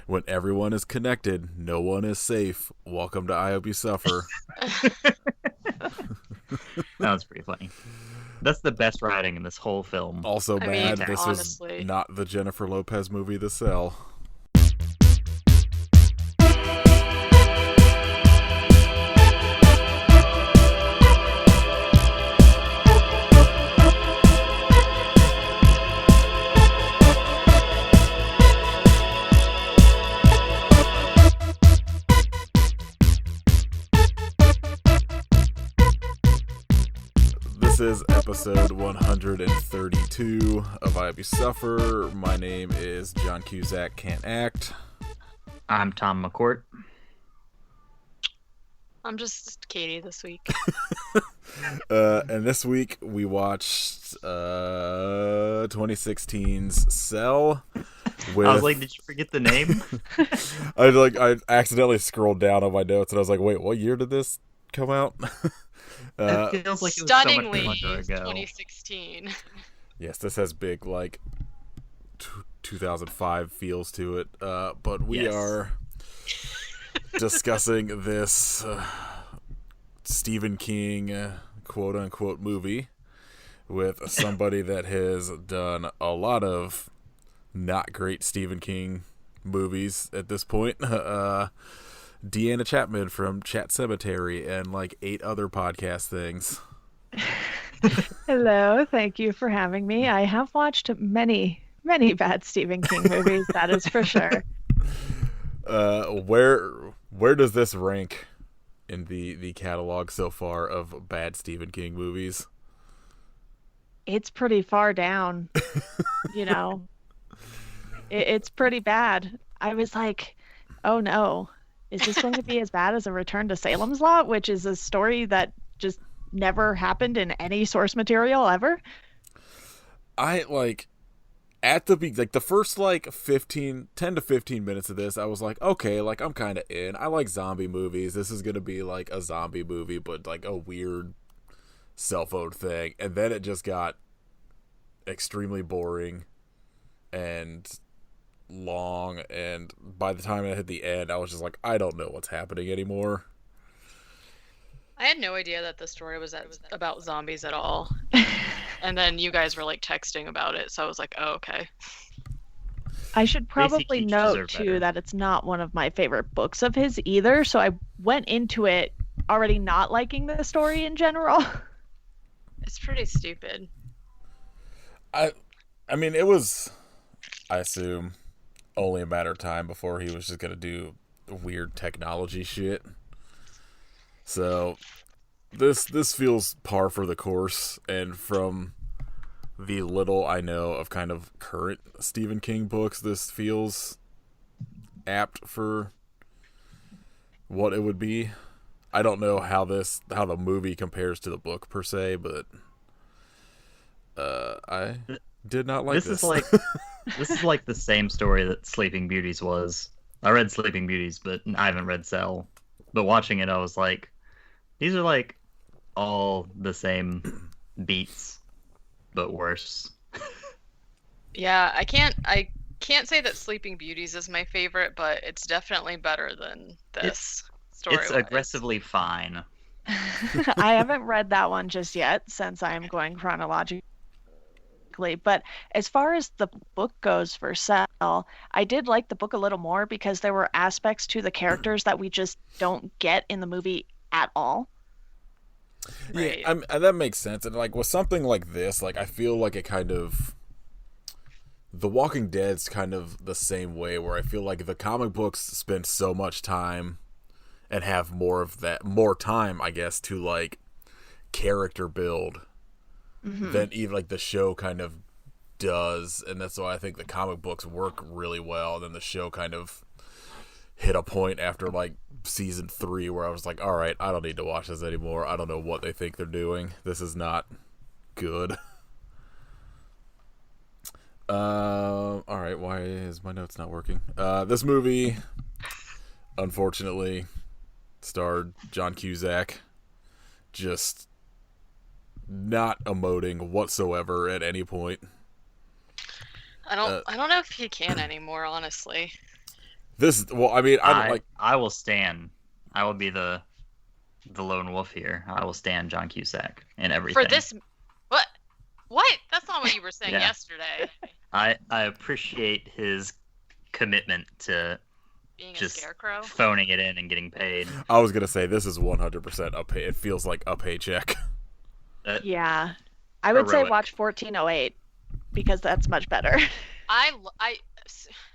When everyone is connected, no one is safe. Welcome to I Hope You Suffer. That was pretty funny. That's the best writing in this whole film. Also bad, this honestly, was not the Jennifer Lopez movie, The Cell. This is episode 132 of I Hope You Suffer. My name is John Cusack, can't act. I'm Tom McCourt. I'm just Katie this week. And this week we watched 2016's Cell. With... I was like, did you forget the name? I accidentally scrolled down on my notes and I was like, wait, what year did this come out? It feels like it was Stunningly, so much longer ago. 2016. Yes, this has big, 2005 feels to it. But we are discussing this Stephen King quote-unquote movie with somebody that has done a lot of not great Stephen King movies at this point. Deanna Chapman from Chat Sematary and 8 other podcast things. Hello, thank you for having me. I have watched many bad Stephen King movies, that is for sure. Where does this rank in the catalog so far of bad Stephen King movies? It's pretty far down, It's pretty bad. I was like, oh no, is this going to be as bad as A Return to Salem's Lot, which is a story that just never happened in any source material ever? I at the first 10 to 15 minutes of this, I was like, okay, I'm kind of in. I like zombie movies. This is going to be a zombie movie, but a weird cell phone thing. And then it just got extremely boring and long, and by the time I hit the end, I was just like, I don't know what's happening anymore. I had no idea that the story was about zombies at all. And then you guys were texting about it, so I was like, oh, okay. I should probably note too that it's not one of my favorite books of his either, so I went into it already not liking the story in general. It's pretty stupid. I mean, it was, I assume, only a matter of time before he was just gonna do weird technology shit. So this feels par for the course, and from the little I know of kind of current Stephen King books, this feels apt for what it would be. I don't know how the movie compares to the book per se, but I did not like this. This is the same story that Sleeping Beauties was. I read Sleeping Beauties, but I haven't read Cell. But watching it, I was like, these are all the same beats, but worse. Yeah, I can't say that Sleeping Beauties is my favorite, but it's definitely better than this story. It's aggressively fine. I haven't read that one just yet, since I am going chronologically. But as far as the book goes for Cell, I did like the book a little more because there were aspects to the characters that we just don't get in the movie at all. Right. Yeah, that makes sense. And with something like this, I feel like it kind of, The Walking Dead's kind of the same way, where I feel like the comic books spend so much time and have more time, I guess, to character build. Mm-hmm. Than even the show kind of does, and that's why I think the comic books work really well. And then the show kind of hit a point after season 3 where I was like, all right, I don't need to watch this anymore. I don't know what they think they're doing. This is not good. All right, why is my notes not working? This movie, unfortunately, starred John Cusack, just not emoting whatsoever at any point. I don't know if he can anymore, honestly. Well, I mean, I like. I will stand. I will be the lone wolf here. I will stand John Cusack and everything. For this, what? What? That's not what you were saying Yeah. yesterday. I appreciate his commitment to Being just a scarecrow. phoning it in and getting paid. I was gonna say this is 100% a pay. It feels like a paycheck. Yeah. I would say Heroic. watch 1408 because that's much better.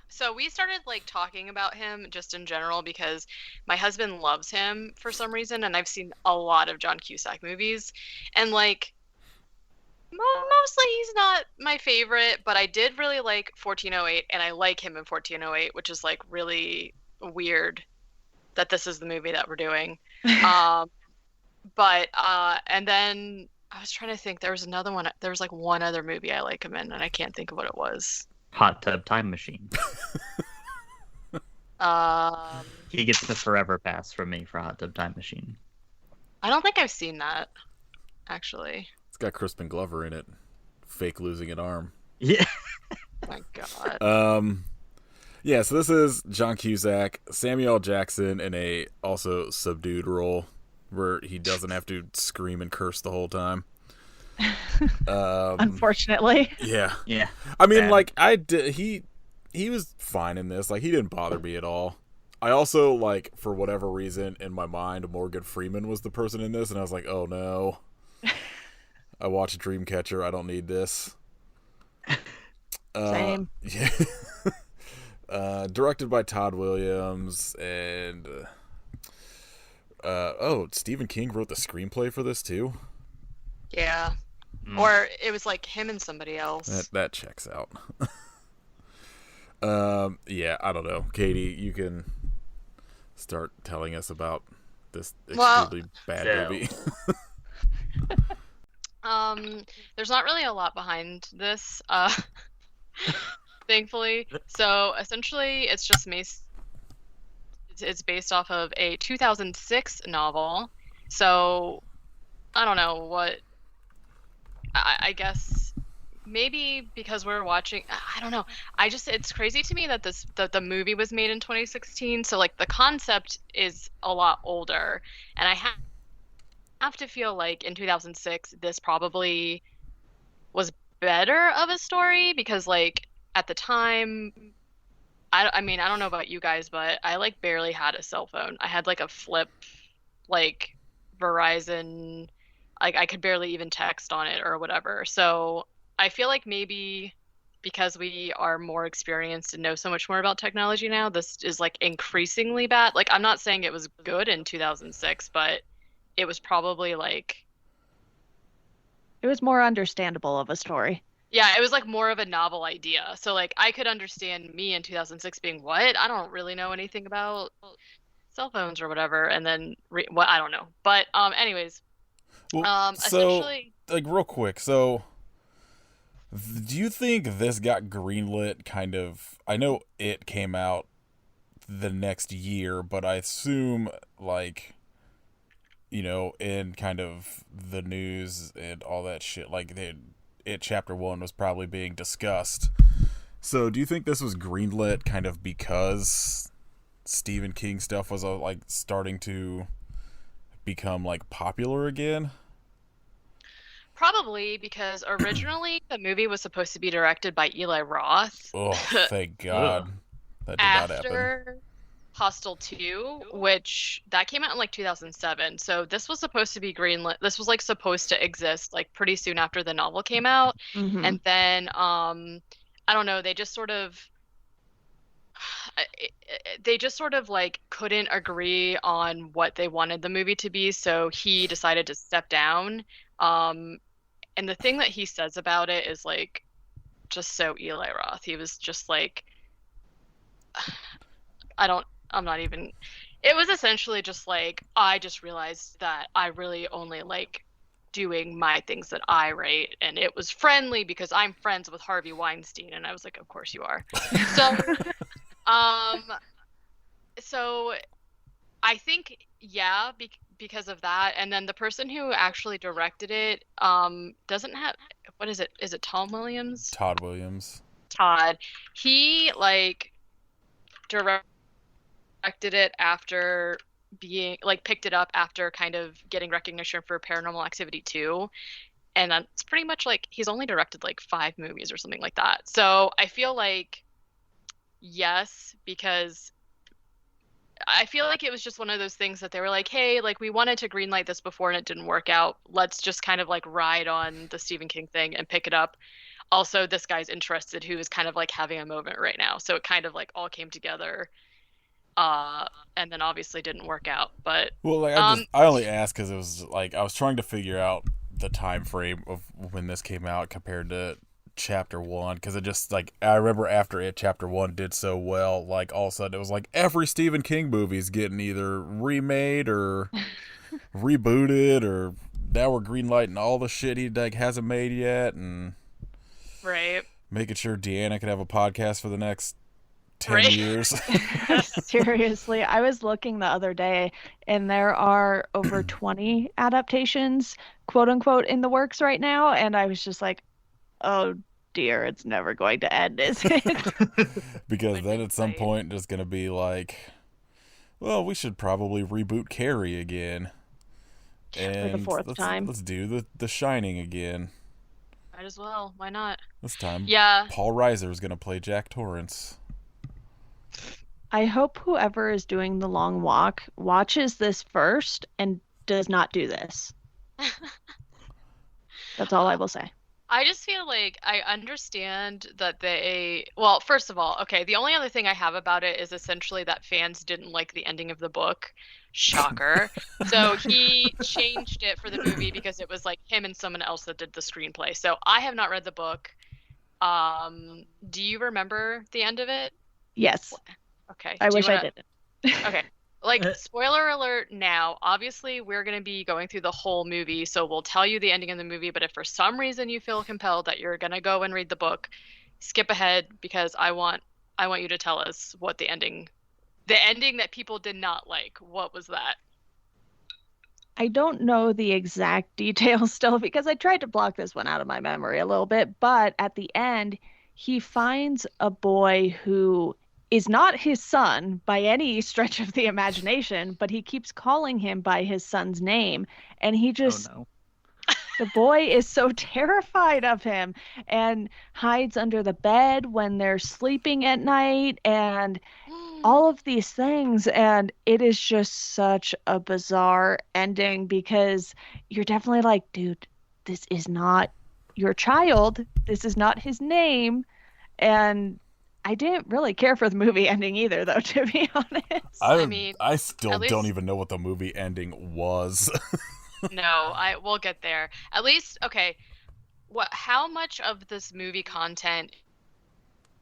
So we started like talking about him just in general because my husband loves him for some reason, and I've seen a lot of John Cusack movies, and like mostly he's not my favorite, but I did really like 1408, and I like him in 1408, which is like really weird that this is the movie that we're doing. But and then I was trying to think, there was another one. There was like one other movie I like him in, and I can't think of what it was. Hot Tub Time Machine. He gets the forever pass from me for Hot Tub Time Machine. I don't think I've seen that, actually. It's got Crispin Glover in it. Fake losing an arm. Yeah. Oh my god. Yeah, so this is John Cusack, Samuel L. Jackson in a also subdued role where he doesn't have to scream and curse the whole time. Unfortunately. Yeah. Yeah. I mean, Bad. like, he was fine in this. Like, he didn't bother me at all. I also, like, for whatever reason, in my mind, Morgan Freeman was the person in this, and I was like, oh no. I watched Dreamcatcher. I don't need this. Same. Yeah. Directed by Todd Williams, and Stephen King wrote the screenplay for this too. Yeah. Or it was like him and somebody else. That checks out. Yeah, I don't know. Katie, you can start telling us about this extremely bad movie. There's not really a lot behind this, thankfully. So essentially, it's just it's based off of a 2006 novel. So I don't know what. I guess maybe because we're watching. I don't know. It's crazy to me that the movie was made in 2016. So like the concept is a lot older, and I have to feel like in 2006 this probably was better of a story because like at the time I mean I don't know about you guys, but I like barely had a cell phone. I had like a flip like Verizon, like I could barely even text on it or whatever. So I feel like maybe because we are more experienced and know so much more about technology now, this is like increasingly bad. Like I'm not saying it was good in 2006, but it was probably like... It was more understandable of a story. Yeah, it was like more of a novel idea. So like I could understand me in 2006 being, what? I don't really know anything about cell phones or whatever. And then, I don't know. But anyways, Well, essentially... like real quick, so do you think this got greenlit kind of... I know it came out the next year, but I assume like... you know, in kind of the news and all that shit, like it chapter 1 was probably being discussed. So do you think this was greenlit kind of because Stephen King stuff was like starting to become like popular again? Probably, because originally the movie was supposed to be directed by Eli Roth. Oh, thank God. That did not happen. After Hostel 2, which that came out in like 2007. So this was supposed to be greenlit. This was like supposed to exist like pretty soon after the novel came out. Mm-hmm. And then I don't know, they just sort of like couldn't agree on what they wanted the movie to be, so he decided to step down. And the thing that he says about it is like just so Eli Roth. He was just like, it was essentially just like, I just realized that I really only like doing my things that I rate, and it was friendly because I'm friends with Harvey Weinstein. And I was like, of course you are. So so I think, yeah, because of that. And then the person who actually directed it doesn't have, what is it Tom Williams? Todd Williams. Todd. He like directed directed it after being like picked it up after kind of getting recognition for Paranormal Activity 2. And that's pretty much like he's only directed like 5 movies or something like that. So I feel like yes, because I feel like it was just one of those things that they were like, hey, like we wanted to greenlight this before and it didn't work out. Let's just kind of like ride on the Stephen King thing and pick it up. Also, this guy's interested who is kind of like having a moment right now. So it kind of like all came together. And then obviously didn't work out. But Well, like I only asked because it was like I was trying to figure out the time frame of when this came out compared to chapter 1, because it just like I remember after chapter 1 did so well, like all of a sudden it was like every Stephen King movie's getting either remade or rebooted, or now we're greenlighting all the shit he like hasn't made yet, and right. making sure Deanna could have a podcast for the next 10 Right. years. Seriously, I was looking the other day, and there are over 20 adaptations, quote unquote, in the works right now, and I was just like, oh dear, it's never going to end, is it? Because then at some point it's going to be like, well, we should probably reboot Carrie again. And For the fourth time. Let's do the Shining again. Might as well. Why not? This time, Yeah. Paul Reiser is going to play Jack Torrance. I hope whoever is doing the long walk watches this first and does not do this. That's all I will say. I just feel like I understand that well, first of all, okay, the only other thing I have about it is essentially that fans didn't like the ending of the book. Shocker. So he changed it for the movie because it was like him and someone else that did the screenplay. So I have not read the book. Do you remember the end of it? Yes. Okay. I wish I didn't. Okay. Like, spoiler alert now, obviously we're going to be going through the whole movie, so we'll tell you the ending of the movie, but if for some reason you feel compelled that you're going to go and read the book, skip ahead, because I want you to tell us what the ending that people did not like. What was that? I don't know the exact details still because I tried to block this one out of my memory a little bit, but at the end, he finds a boy who is not his son by any stretch of the imagination, but he keeps calling him by his son's name. And he just, Oh, no. the boy is so terrified of him and hides under the bed when they're sleeping at night and all of these things. And it is just such a bizarre ending because you're definitely like, dude, this is not your child. This is not his name. And I didn't really care for the movie ending either, though, to be honest. I mean, I still least... don't even know what the movie ending was. No, we'll get there. At least, okay. How much of this movie content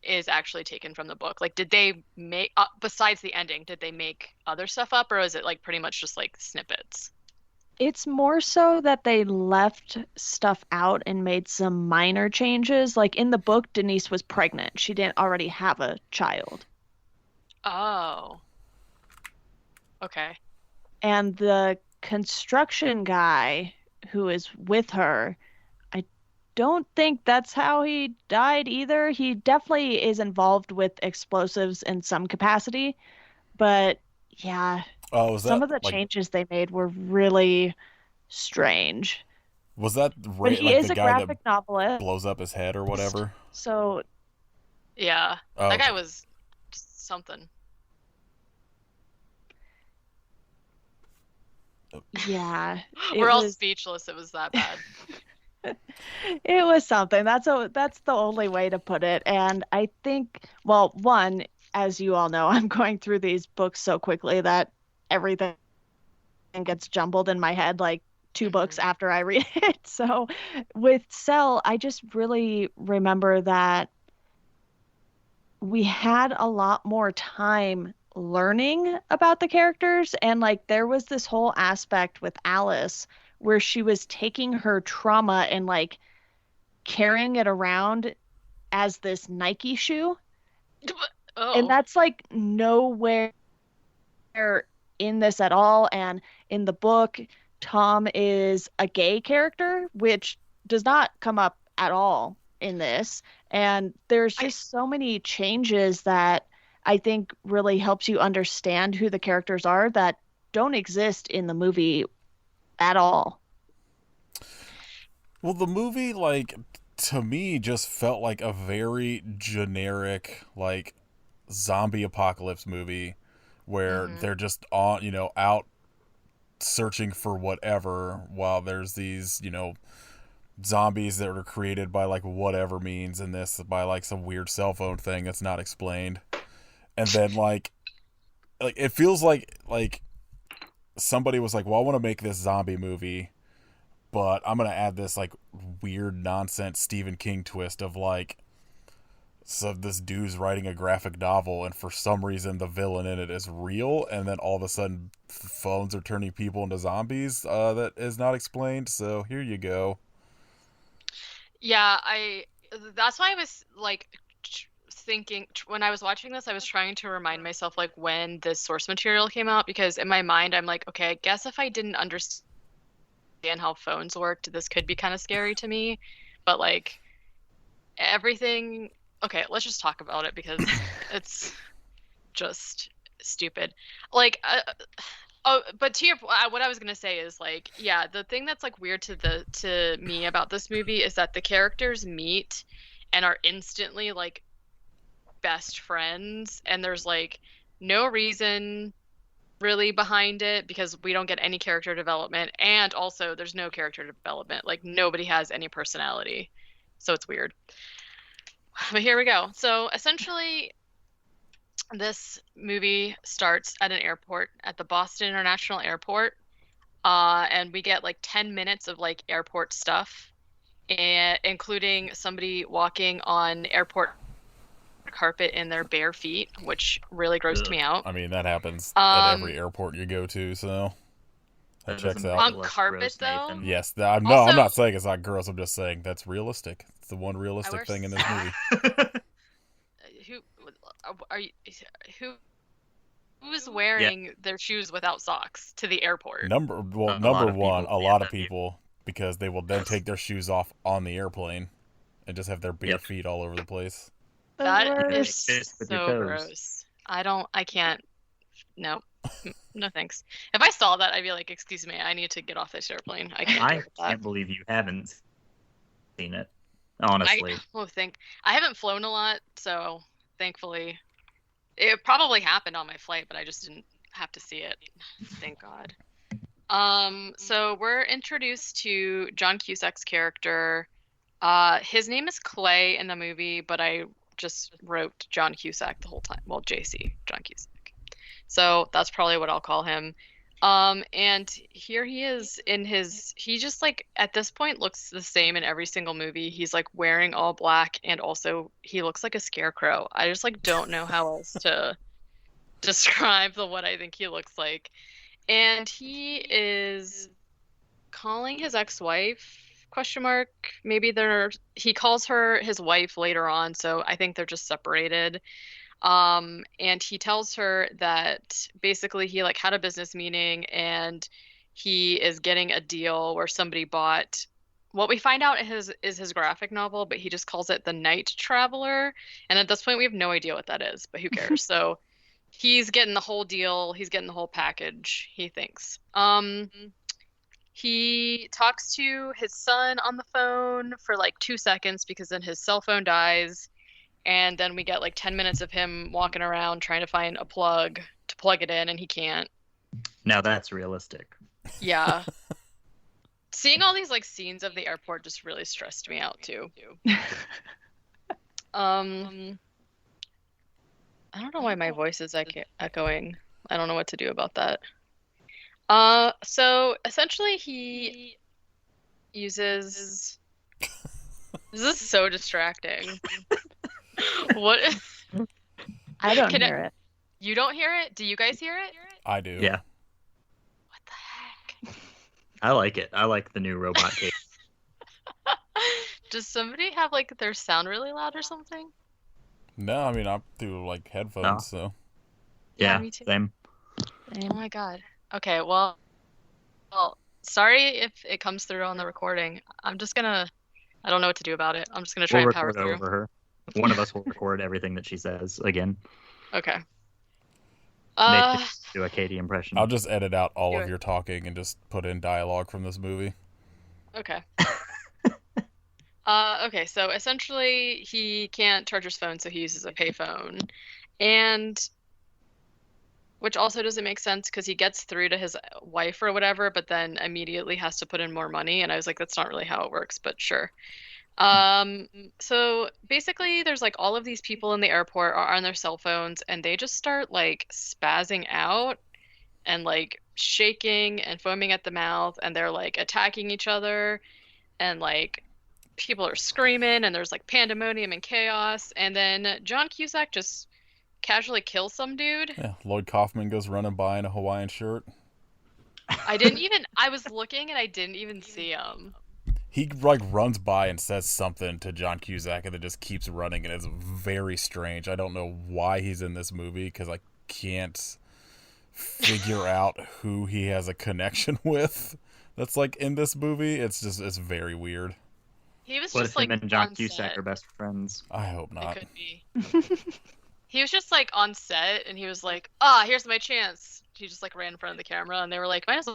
is actually taken from the book? Like, did they make besides the ending? Did they make other stuff up, or is it like pretty much just like snippets? It's more so that they left stuff out and made some minor changes. Like in the book, Denise was pregnant. She didn't already have a child. Oh. Okay. And the construction guy who is with her, I don't think that's how he died either. He definitely is involved with explosives in some capacity. But yeah. Oh, some of the changes they made were really strange. Was that but he like is the a guy graphic that novelist. blows up his head or whatever? So yeah, that guy was something. Yeah, we're all speechless. It was that bad. It was something. That's the only way to put it. And I think, well, one, as you all know, I'm going through these books so quickly that everything gets jumbled in my head like 2 books after I read it. So with Cell, I just really remember that we had a lot more time learning about the characters. And like there was this whole aspect with Alice where she was taking her trauma and like carrying it around as this Nike shoe. Oh. And that's like nowhere in this at all. And in the book, Tom is a gay character, which does not come up at all in this. And there's just so many changes that I think really helps you understand who the characters are that don't exist in the movie at all. Well, the movie, like, to me, just felt like a very generic, like, zombie apocalypse movie where Mm-hmm. they're just on, out searching for whatever while there's these, zombies that are created by, like, whatever means in this, by, like, some weird cell phone thing that's not explained. And then, like it feels like somebody was like, well, I want to make this zombie movie, but I'm gonna add this like weird nonsense Stephen King twist of like, so this dude's writing a graphic novel, and for some reason the villain in it is real, and then all of a sudden phones are turning people into zombies. That is not explained. So here you go. Yeah, that's why I was like thinking when I was watching this, I was trying to remind myself like when this source material came out, because in my mind I'm like, okay, I guess if I didn't understand how phones worked, this could be kind of scary to me. But like everything, okay, let's just talk about it because it's just stupid. Like oh, but to your what I was gonna say is like, yeah, the thing that's like weird to me about this movie is that the characters meet and are instantly like best friends, and there's like no reason really behind it because we don't get any character development, and also there's no character development. Like nobody has any personality, so it's weird. But here we go. So essentially, this movie starts at an airport, at the Boston International Airport, and we get like 10 minutes of like airport stuff, and including somebody walking on airport carpet in their bare feet, which really grossed me out. I mean, that happens at every airport you go to, so that checks out. On carpet, though? Yes, I'm Also- not saying it's not gross. I'm just saying that's realistic. It's the one realistic thing in this movie. Who are you? Who's wearing their shoes without socks to the airport? Number A one, lot of people, because they will then take their shoes off on the airplane and just have their bare feet all over the place. That The is worst. with your so toes. gross. I can't. No. No thanks. If I saw that, I'd be like, excuse me, I need to get off this airplane. I can't deal I with that. can't believe you haven't seen it. Honestly, I haven't flown a lot, so thankfully it probably happened on my flight, but I just didn't have to see it. Thank God. So we're introduced to John Cusack's character. His name is Clay in the movie, but I just wrote John Cusack the whole time. Well, JC, John Cusack. So that's probably what I'll call him. And here he is he just like at this point looks the same in every single movie. He's like wearing all black, and also he looks like a scarecrow. I just like don't know how else to describe what I think he looks like. And he is calling his ex-wife, question mark, maybe he calls her his wife later on, so I think they're just separated. And he tells her that basically he like had a business meeting and he is getting a deal where somebody bought what we find out is his graphic novel, but he just calls it The Night Traveler. And at this point we have no idea what that is, but who cares? So he's getting the whole deal, he's getting the whole package, he thinks. He talks to his son on the phone for like 2 seconds because then his cell phone dies. And then we get like 10 minutes of him walking around trying to find a plug to plug it in, and he can't. now that's realistic. Yeah. Seeing all these like scenes of the airport just really stressed me out too. I don't know why my voice is echoing. I don't know what to do about that. So essentially he uses. This is so distracting. What? I don't Can hear it. You don't hear it? Do you guys hear it? I do. Yeah, What the heck? I like it. I like the new robot cake. Does somebody have like their sound really loud or something? No, I mean I'm through like headphones, so Yeah, Yeah, me too. same. Oh my God. Okay, well, sorry if it comes through on the recording. I don't know what to do about it. I'm just gonna try We'll and power record through. over her. One of us will record everything that she says again. Okay. Nathan, do a Katie impression. I'll just edit out all Do of it. your talking and just put in dialogue from this movie. Okay. Okay, so essentially he can't charge his phone, so he uses a payphone. And which also doesn't make sense because he gets through to his wife or whatever, but then immediately has to put in more money. And I was like, that's not really how it works, but sure. Um, so basically there's like all of these people in the airport are on their cell phones and they just start like spazzing out and like shaking and foaming at the mouth and they're like attacking each other and like people are screaming and there's like pandemonium and chaos and then John Cusack just casually kills some dude. Yeah, Lloyd Kaufman goes running by in a Hawaiian shirt. I was looking and I didn't even see him. He like runs by and says something to John Cusack and then just keeps running, and it's very strange. I don't know why he's in this movie because I can't figure out who he has a connection with that's like in this movie. It's very weird. He was What just if like him and John on Cusack set. are best friends? I hope It not. could be. He was just like on set and he was like, here's my chance. He just like ran in front of the camera and they were like, might as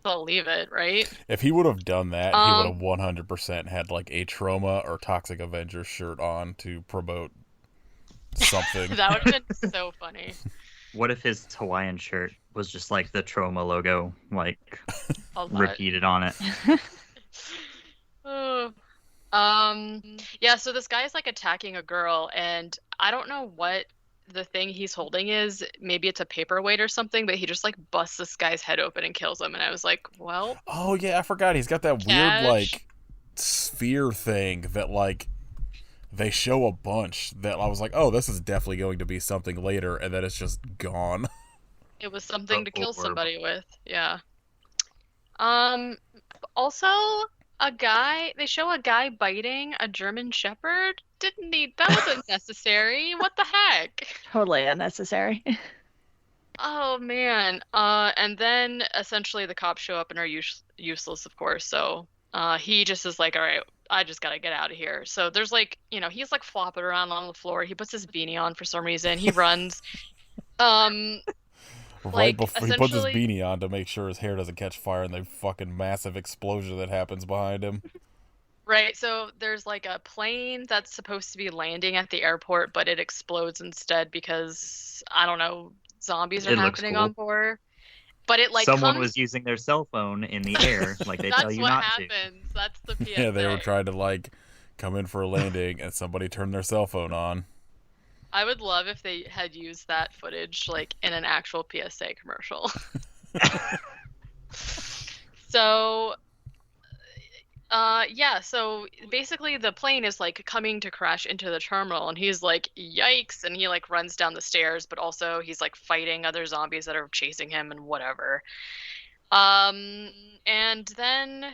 well leave it, right? If he would have done that, he would have Um, 100% had like a Trauma or Toxic Avenger shirt on to promote something. that would have been so funny. What if his Hawaiian shirt was just like the Trauma logo, like A lot. repeated on it? Oh. Yeah, so this guy is like attacking a girl, and I don't know what the thing he's holding is. Maybe it's a paperweight or something, but he just like busts this guy's head open and kills him. And I was like, well, Oh yeah, I forgot. He's got that weird Cash. like sphere thing that like they show a bunch that I was like, oh, this is definitely going to be something later, and then it's just gone. it was something to kill Or- somebody with. Yeah. Also, they show a guy biting a German Shepherd. Didn't need, that wasn't necessary. What the heck? Totally unnecessary. Oh man. And then essentially the cops show up and are useless, of course. So, he just is like, all right, I just gotta get out of here. So there's like, he's like flopping around on the floor. He puts his beanie on for some reason. He runs. Um, Right Like, before he puts his essentially- beanie on to make sure his hair doesn't catch fire in the fucking massive explosion that happens behind him. right. So there's like a plane that's supposed to be landing at the airport, but it explodes instead because I don't know, zombies are It looks happening cool. on board. But it like Someone comes. was using their cell phone in the air, like they tell That's you what not to. happens. That's the PSA. Yeah, they were trying to like come in for a landing, and somebody turned their cell phone on. I would love if they had used that footage like in an actual PSA commercial. So, yeah, so basically the plane is like coming to crash into the terminal and he's like, yikes, and he like runs down the stairs, but also he's like fighting other zombies that are chasing him and whatever. And then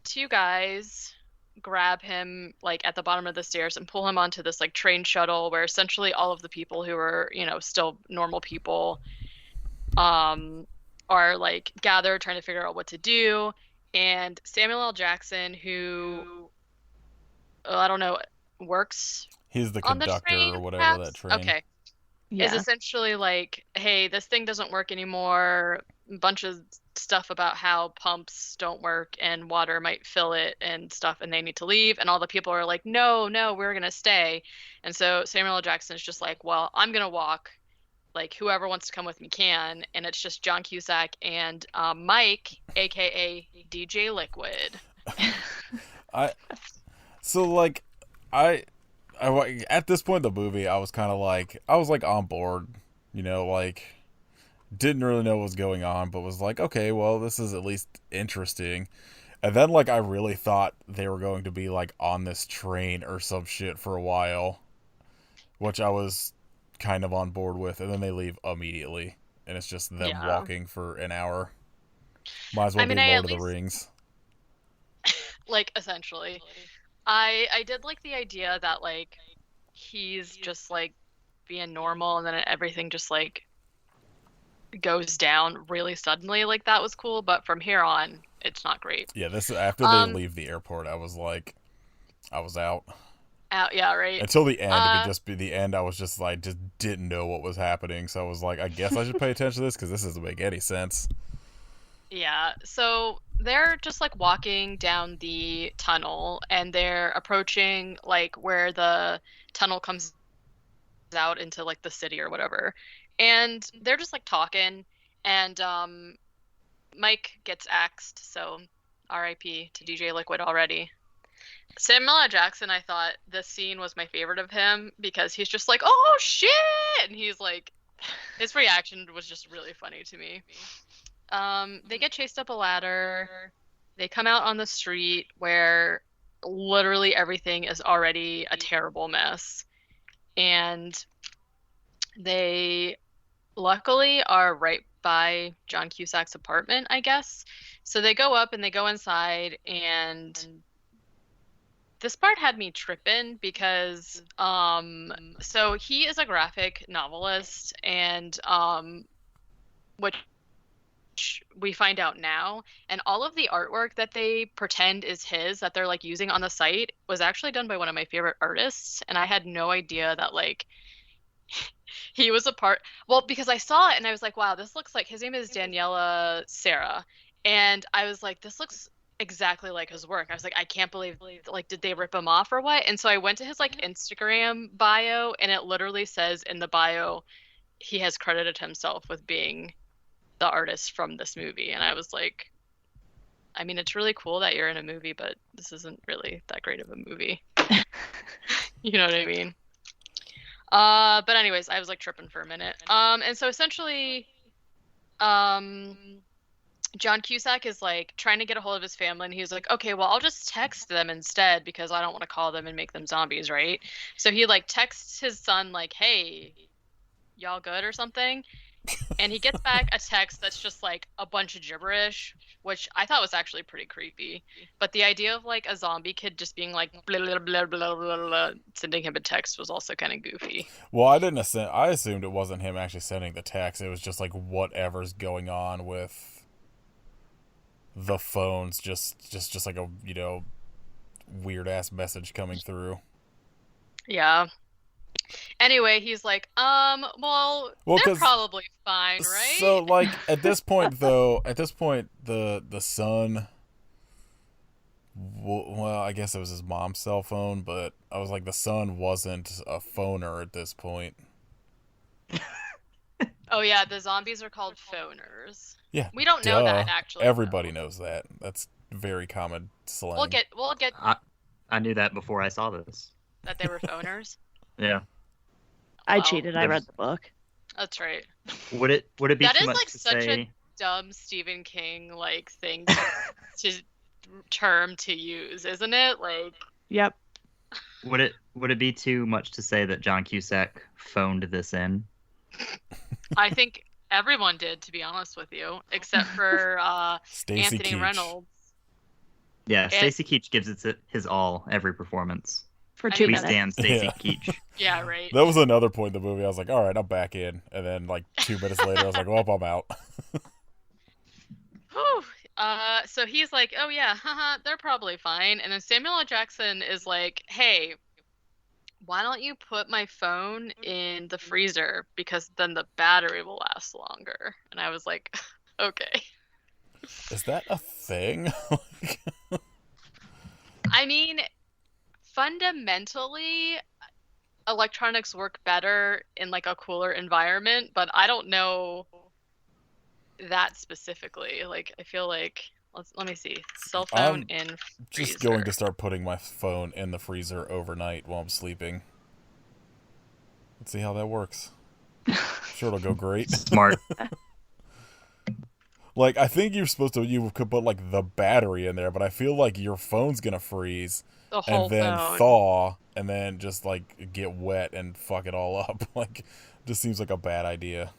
two guys grab him like at the bottom of the stairs and pull him onto this like train shuttle where essentially all of the people who are, still normal people are like gathered trying to figure out what to do. And Samuel L. Jackson, who I don't know, works He's the on the conductor train, or whatever perhaps? that train. Okay. Is Yeah. essentially like, hey, this thing doesn't work anymore. A bunch of stuff about how pumps don't work and water might fill it and stuff, and they need to leave. And all the people are like, no, we're gonna stay. And so Samuel L. Jackson's just like, well, I'm gonna walk. Like whoever wants to come with me can. And it's just John Cusack and Mike, aka DJ Liquid. At this point in the movie, I was on board, like didn't really know what was going on, but was like, okay, well, this is at least interesting. And then like I really thought they were going to be like on this train or some shit for a while, which I was kind of on board with, and then they leave immediately, and it's just them Yeah. walking for an hour. Might as well I mean, be I Lord at of the least- Rings. Like essentially. I did like the idea that like he's just like being normal and then everything just like goes down really suddenly. Like that was cool, but from here on it's not great. Yeah, this after they leave the airport, I was like, I was out. out. Yeah, right. Until the end, it would just be the end. I was just like, just didn't know what was happening. So I was like, I guess I should pay attention to this because this doesn't make any sense. Yeah, so they're just like walking down the tunnel and they're approaching like where the tunnel comes out into like the city or whatever. And they're just like talking and Mike gets axed, so RIP to DJ Liquid already. Samuel L. Jackson, I thought this scene was my favorite of him because he's just like, "Oh shit!" and he's like, his reaction was just really funny to me. They get chased up a ladder. They come out on the street where literally everything is already a terrible mess. And they luckily are right by John Cusack's apartment, I guess. So they go up and they go inside, and this part had me tripping because so he is a graphic novelist, and which we find out now, and all of the artwork that they pretend is his that they're like using on the site was actually done by one of my favorite artists, and I had no idea that like he was a part. Well, because I saw it and I was like, wow, this looks like, his name is Daniela Sarah, and I was like, this looks exactly like his work. I was like, I can't believe like, did they rip him off or what? And so I went to his like Instagram bio, and it literally says in the bio he has credited himself with being the artist from this movie. And I was like, I mean, it's really cool that you're in a movie, but this isn't really that great of a movie. You know what I mean? But anyways, I was like tripping for a minute. And so essentially, John Cusack is like trying to get a hold of his family, and he's like, okay, well, I'll just text them instead because I don't want to call them and make them zombies, right? So he like texts his son like, hey, y'all good or something? And he gets back a text that's just like a bunch of gibberish, which I thought was actually pretty creepy. But the idea of like a zombie kid just being like blah blah blah blah blah, blah sending him a text was also kind of goofy. Well, I assumed it wasn't him actually sending the text. It was just like whatever's going on with the phones, just like a weird ass message coming through. Yeah. Anyway, he's like, well, they're probably fine, right? So, like, at this point, the son, well, I guess it was his mom's cell phone, but I was like, the son wasn't a phoner at this point. Oh, yeah, the zombies are called phoners. Yeah. We don't know that, actually. Everybody knows that. That's very common slang. We'll get... I knew that before I saw this. That they were phoners? Yeah. I cheated. I read the book. That's right. Would it be that too is much like to such say? a dumb Stephen King like thing to term to use, isn't it? Like, yep. Would it be too much to say that John Cusack phoned this in? I think everyone did, to be honest with you, except for Anthony Keach. Reynolds. Yeah, Stacey Keach gives it his all every performance. For 2 We minutes. stand Stacey Keach. Yeah, right. That was another point in the movie. I was like, all right, I'm back in. And then, like, 2 minutes later, I was like, well, I'm out. Whew. So he's like, oh yeah, haha, they're probably fine. And then Samuel L. Jackson is like, hey, why don't you put my phone in the freezer? Because then the battery will last longer. And I was like, okay. Is that a thing? I mean, fundamentally, electronics work better in like a cooler environment, but I don't know that specifically. Like, I feel like let me see. Cell phone in freezer. Just going to start putting my phone in the freezer overnight while I'm sleeping. Let's see how that works. I'm sure it'll go great. Smart. Like, I think you could put like the battery in there, but I feel like your phone's gonna freeze the whole and then phone. thaw and then just like get wet and fuck it all up. Like, just seems like a bad idea.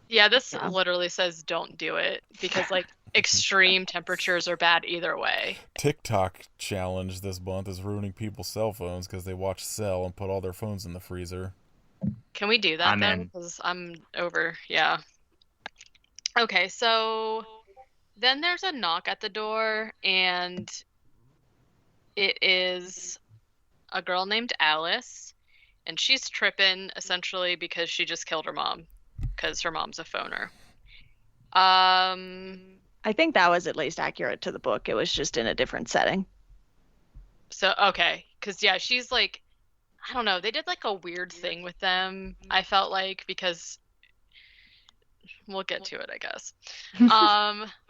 Yeah, this literally says don't do it because like extreme temperatures are bad either way. TikTok challenge this month is ruining people's cell phones because they watch Cell and put all their phones in the freezer. Can we do that then? Because I'm over. Yeah. Okay, so then there's a knock at the door, and it is a girl named Alice, and she's tripping essentially because she just killed her mom because her mom's a phoner. I think that was at least accurate to the book. It was just in a different setting. So okay, because yeah, she's like, I don't know, they did like a weird thing with them, I felt like, because we'll get to it, I guess.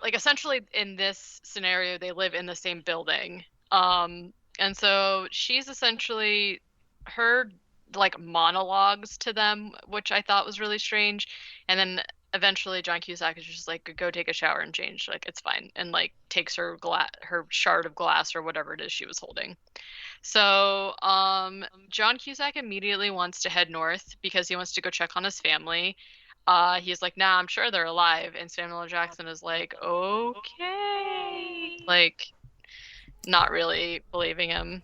Like essentially in this scenario, they live in the same building. And so she's essentially her like monologues to them, which I thought was really strange. And then eventually John Cusack is just like, go take a shower and change, like it's fine, and like takes her shard of glass or whatever it is she was holding. So, John Cusack immediately wants to head north because he wants to go check on his family. He's like, nah, I'm sure they're alive. And Samuel L. Jackson is like, okay. Like, not really believing him.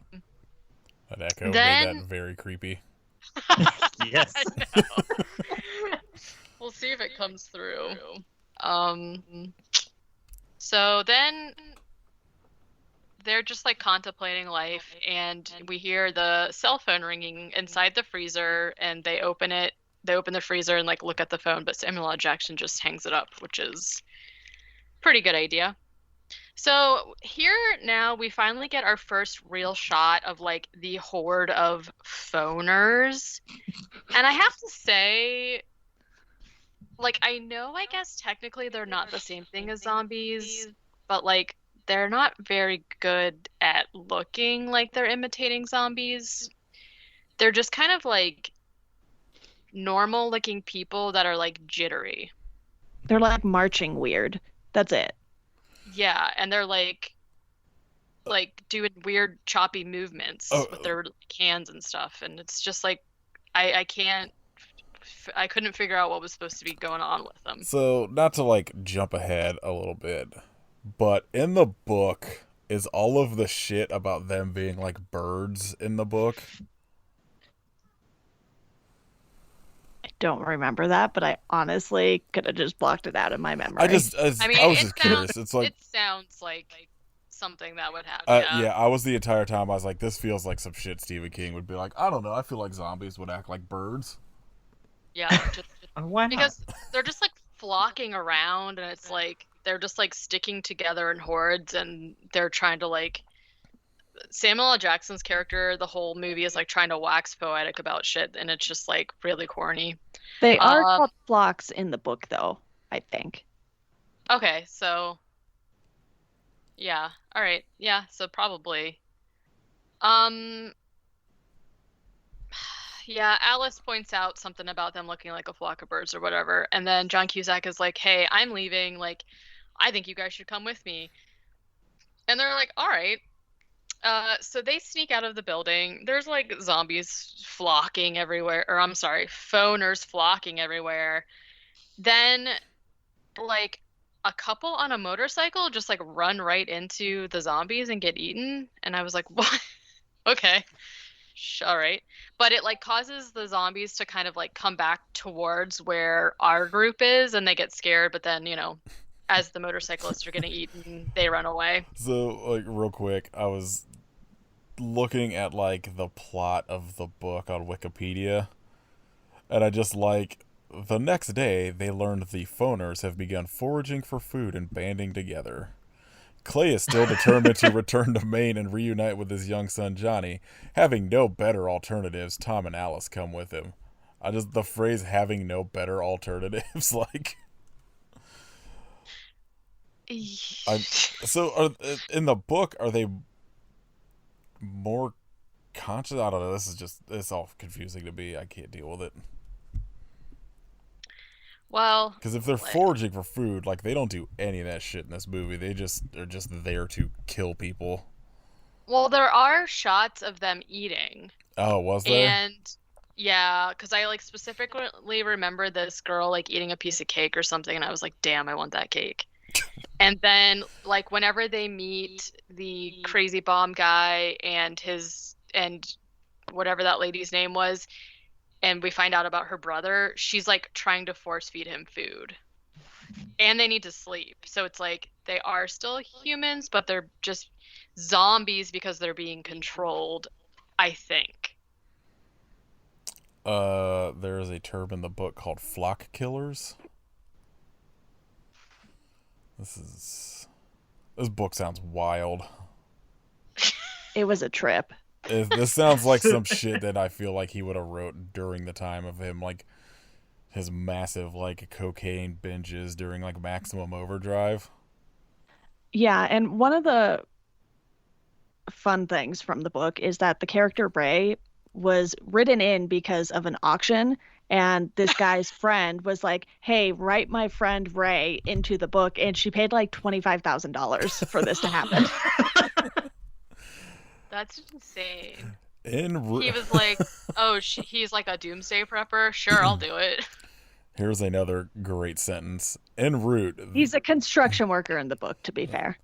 That echo made Then, that very creepy. Yes. I know. We'll see if it comes through. So then they're just like contemplating life, and we hear the cell phone ringing inside the freezer, and they open it. They open the freezer and like look at the phone, but Samuel L. Jackson just hangs it up, which is pretty good idea. So here now we finally get our first real shot of like the horde of phoners. And I have to say, like, I know, I guess technically they're not the same thing as zombies, but like they're not very good at looking like they're imitating zombies. They're just kind of like normal looking people that are like jittery. They're like marching weird. That's it. Yeah, and they're like doing weird choppy movements with their hands and stuff, and it's just like I couldn't figure out what was supposed to be going on with them. So, not to like jump ahead a little bit, but in the book, is all of the shit about them being like birds in the book? I don't remember that, but I honestly could have just blocked it out of my memory. I was it just curious. It's like it sounds like something that would happen. yeah, I was the entire time. I was like, this feels like some shit Stephen King would be like. I don't know. I feel like zombies would act like birds. Yeah, Why not? because they're just like flocking around, and it's like they're just like sticking together in hordes, and they're trying to like Samuel L. Jackson's character, the whole movie is like trying to wax poetic about shit, and it's just like really corny. They are called flocks in the book, though, I think. Okay, so yeah, all right, yeah, so probably. Yeah, Alice points out something about them looking like a flock of birds or whatever, and then John Cusack is like, "Hey, I'm leaving. Like, I think you guys should come with me." And they're like, "All right." So they sneak out of the building. There's like zombies flocking everywhere, or I'm sorry, phoners flocking everywhere. Then, like, a couple on a motorcycle just like run right into the zombies and get eaten. And I was like, what? Okay. All right. But it like causes the zombies to kind of like come back towards where our group is, and they get scared, but then, as the motorcyclists are getting eaten, they run away. So, like, real quick, I was looking at, like, the plot of the book on Wikipedia, and I just, like, the next day, they learned the phoners have begun foraging for food and banding together. Clay is still determined to return to Maine and reunite with his young son, Johnny. Having no better alternatives, Tom and Alice come with him. The phrase, having no better alternatives, like... So, in the book, are they more conscious? I don't know. It's all confusing to me. I can't deal with it. Well, because if they're foraging for food, like, they don't do any of that shit in this movie. They just are just there to kill people. Well, there are shots of them eating. Oh, was there? And yeah, because I like specifically remember this girl like eating a piece of cake or something, and I was like, damn, I want that cake. And then, like, whenever they meet the crazy bomb guy and whatever that lady's name was, and we find out about her brother, she's like trying to force feed him food. And they need to sleep. So it's like they are still humans, but they're just zombies because they're being controlled. I think. There is a term in the book called flock killers. This book sounds wild. It was a trip. This sounds like some shit that I feel like he would have wrote during the time of him, like his massive like cocaine binges during like Maximum Overdrive. Yeah, and one of the fun things from the book is that the character Ray was written in because of an auction, and this guy's friend was like, "Hey, write my friend Ray into the book," and she paid like $25,000 for this to happen. That's insane. In He was like, "Oh, he's like a doomsday prepper. Sure, I'll do it." Here's another great sentence. En route, He's a construction worker in the book, to be fair.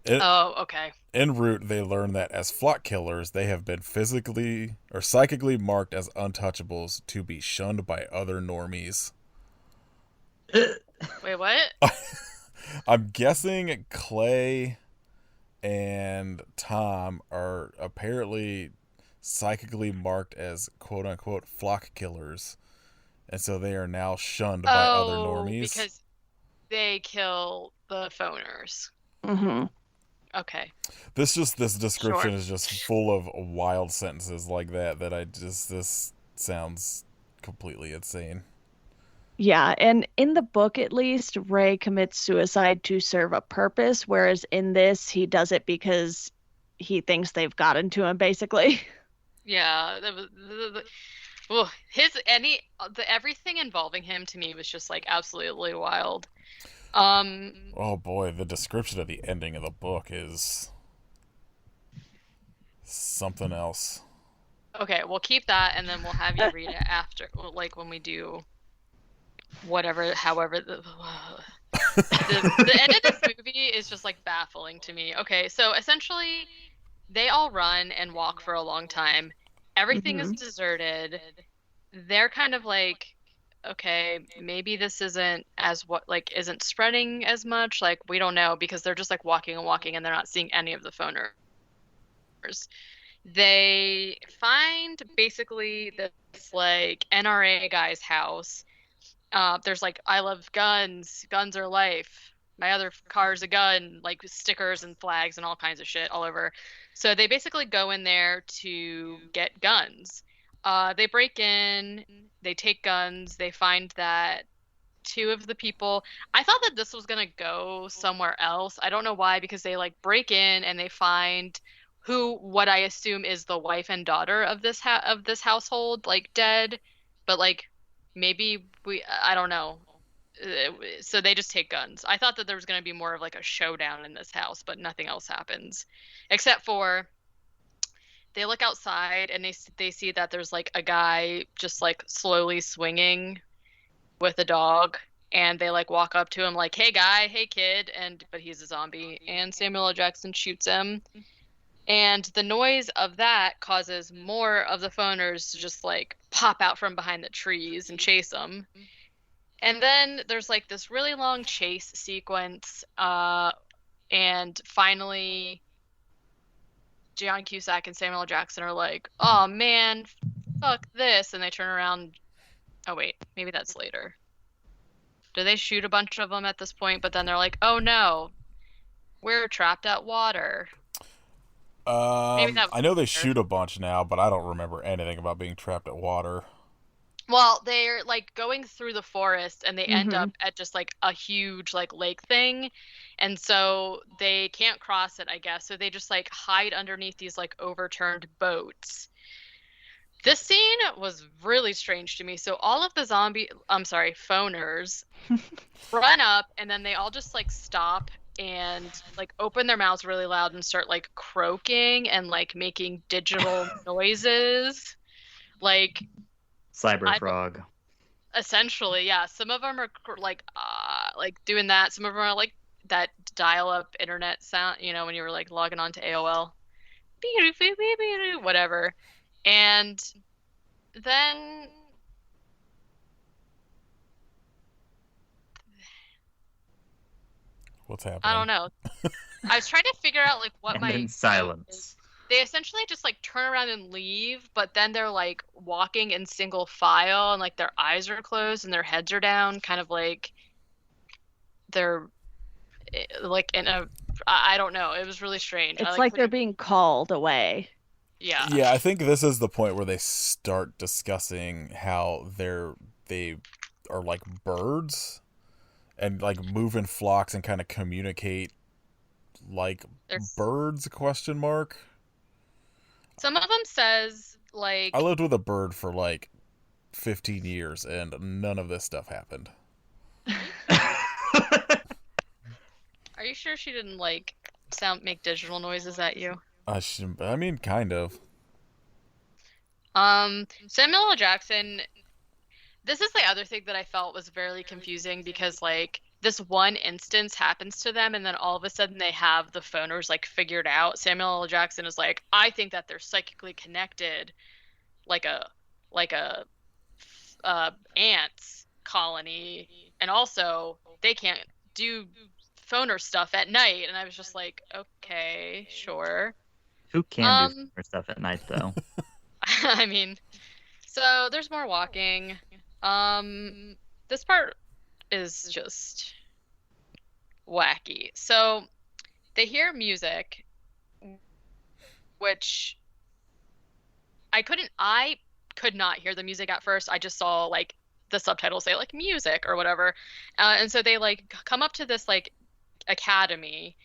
Oh, okay. En route, they learn that as flock killers, they have been physically or psychically marked as untouchables to be shunned by other normies. Wait, what? I'm guessing Clay and Tom are apparently psychically marked as quote unquote flock killers. And so they are now shunned by other normies. Because they kill the phoners. Mm-hmm. Okay. This description Sure. is just full of wild sentences like that this sounds completely insane. Yeah, and in the book at least, Ray commits suicide to serve a purpose, whereas in this, he does it because he thinks they've gotten to him, basically. Yeah, that was everything involving him to me was just like absolutely wild. Oh boy, the description of the ending of the book is something else. Okay, we'll keep that and then we'll have you read it after, like when we do however the end of this movie is just like baffling to me. Okay, so essentially they all run and walk for a long time. Everything is deserted. They're kind of like, okay, maybe this isn't isn't spreading as much. Like, we don't know, because they're just like walking and walking and they're not seeing any of the phoners. They find basically this like NRA guy's house. There's like, "I love guns, guns are life, my other car's a gun," like stickers and flags and all kinds of shit all over. So they basically go in there to get guns. They break in, they take guns, they find that two of the people. I thought that this was gonna go somewhere else. I don't know why, because they like break in and they find what I assume is the wife and daughter of this household, like dead, but like maybe I don't know. So they just take guns. I thought that there was going to be more of like a showdown in this house, but nothing else happens, except for they look outside and they see that there's like a guy just like slowly swinging with a dog, and they like walk up to him like, "Hey guy, hey kid," but he's a zombie, and Samuel L. Jackson shoots him. And the noise of that causes more of the phoners to just like pop out from behind the trees and chase them. And then there's like this really long chase sequence, and finally John Cusack and Samuel L. Jackson are like, "Oh man, fuck this," and they turn around. Oh wait, maybe that's later. Do they shoot a bunch of them at this point? But then they're like, "Oh no, we're trapped at water." I know they shoot a bunch now, but I don't remember anything about being trapped at water. Well, they're like going through the forest and they end up at just like a huge like lake thing. And so they can't cross it, I guess. So they just like hide underneath these like overturned boats. This scene was really strange to me. So all of the phoners run up, and then they all just like stop and like open their mouths really loud and start like croaking and like making digital noises. Like Cyber frog. Essentially, yeah. Some of them are like doing that. Some of them are like that dial-up internet sound, when you were like logging on to AOL, whatever. And then what's happening? I don't know. I was trying to figure out like what And my then silence. they essentially just like turn around and leave, but then they're like walking in single file and like their eyes are closed and their heads are down, kind of like they're like in a I don't know. It was really strange. I It's like like they're couldn't being called away. yeah. Yeah, I think this is the point where they start discussing how they are like birds and like move in flocks and kind of communicate like There's birds question mark. some of them says I like lived with a bird for like 15 years and none of this stuff happened. are you sure she didn't like make digital noises at you? I mean kind of. Samuel L. Jackson, this is the other thing that I felt was very confusing because like this one instance happens to them and then all of a sudden they have the phoners like figured out. Samuel L. Jackson is like, I think that they're psychically connected like a ants colony, and also they can't do phoner stuff at night. And I was just like, okay, sure. Who can do more stuff at night though? I mean, so there's more walking. This part is just wacky. So they hear music, which I could not hear the music at first. I just saw like the subtitles say like music or whatever. And so they like come up to this like academy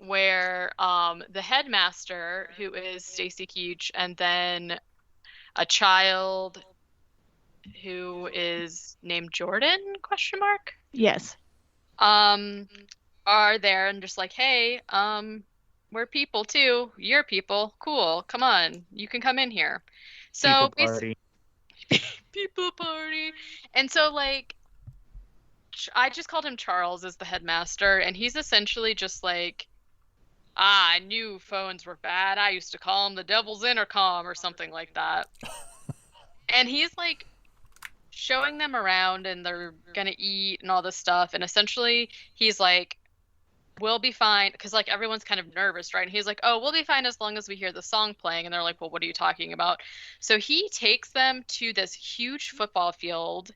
where the headmaster, who is Stacy Keach, and then a child who is named Jordan question mark Yes. are there and just like, hey, we're people too, you're people, cool, come on, you can come in here. So People party. people party. And so like I just called him Charles as the headmaster, and he's essentially just like, I knew phones were bad, I used to call them the devil's intercom or something like that. And he's like showing them around and they're gonna eat and all this stuff, and essentially he's like, we'll be fine, because like everyone's kind of nervous, right? And he's like, oh, we'll be fine as long as we hear the song playing. And they're like, well, what are you talking about? So he takes them to this huge football field,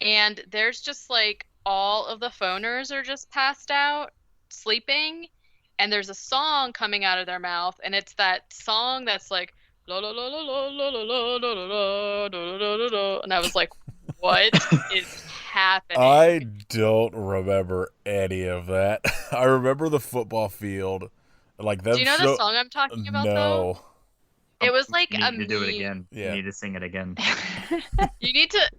and there's just like all of the phoners are just passed out sleeping, and there's a song coming out of their mouth, and it's that song that's like la la la la la la la la la la la la la la, and I was like, what is happening? I don't remember any of that. I remember the football field, like them. Do you know the song I'm talking about? No. Though it was like You a need to do it meme. again. Yeah. You need to sing it again. You need to.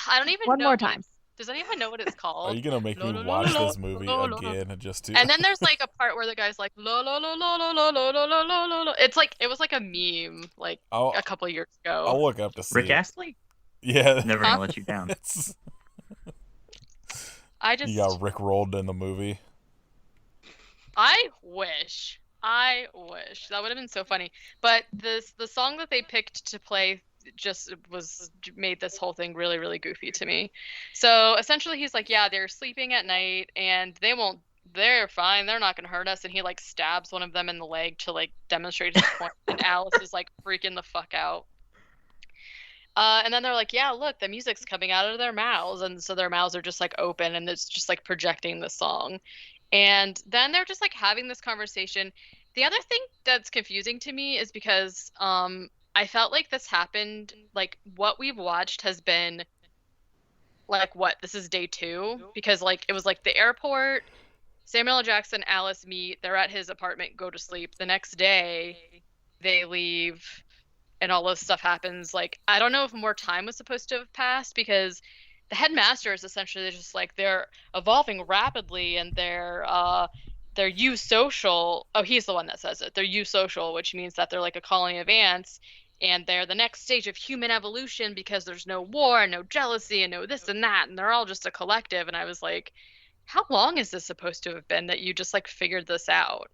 I don't even One know. more time. Does anyone know what it's Are called? you gonna make La, me la, la, watch la, this movie la, la, la. again just to? And then there's like a part where the guy's like la la la la la la la la la la la la. It's like it was like a meme like a couple years I'll ago. look up to see. Rick it. Astley? Yeah. Never gonna let you down. It's, I just you got Rick rolled in the movie. I wish that would have been so funny. But the song that they picked to play just made this whole thing really, really goofy to me. So essentially he's like, yeah, they're sleeping at night and they're fine, they're not gonna hurt us. And he like stabs one of them in the leg to like demonstrate his point. And Alice is like freaking the fuck out. And then they're like, yeah, look, the music's coming out of their mouths. And so their mouths are just like open and it's just like projecting the song. And then they're just like having this conversation. The other thing that's confusing to me is because I felt like this happened, like what we've watched has been like this is day 2, because like it was like the airport, Samuel L. Jackson, Alice meet, they're at his apartment, go to sleep. The next day they leave and all this stuff happens. Like I don't know if more time was supposed to have passed, because the headmaster is essentially just like they're evolving rapidly and they're eusocial. Oh, he's the one that says it. They're eusocial, which means that they're like a colony of ants, and they're the next stage of human evolution because there's no war and no jealousy and no this and that, and they're all just a collective. And I was like, how long is this supposed to have been that you just like figured this out?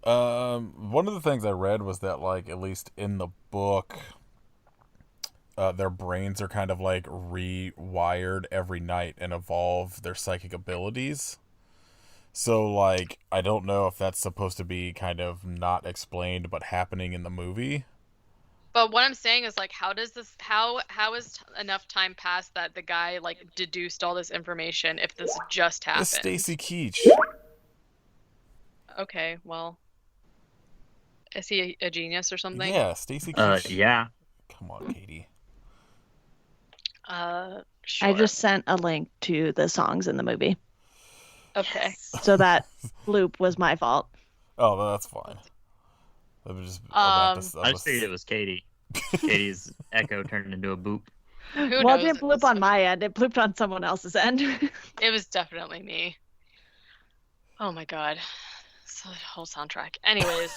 One of the things I read was that like at least in the book, their brains are kind of like rewired every night and evolve their psychic abilities. So, like, I don't know if that's supposed to be kind of not explained but happening in the movie. But what I'm saying is, like, how is enough time passed that the guy, like, deduced all this information if this just It's happened? Stacy Keach. Okay, well, is he a genius or something? Yeah, Stacy Keach. Yeah. Come on, Katie. Sure. I just sent a link to the songs in the movie. Okay. So that loop was my fault. Oh, that's fine. I'm just, I just figured it was Katie. Katie's echo turned into a boop. Who Well, knows it didn't at bloop this on point? my end. It blooped on someone else's end. It was definitely me. Oh my god. So the whole soundtrack. Anyways,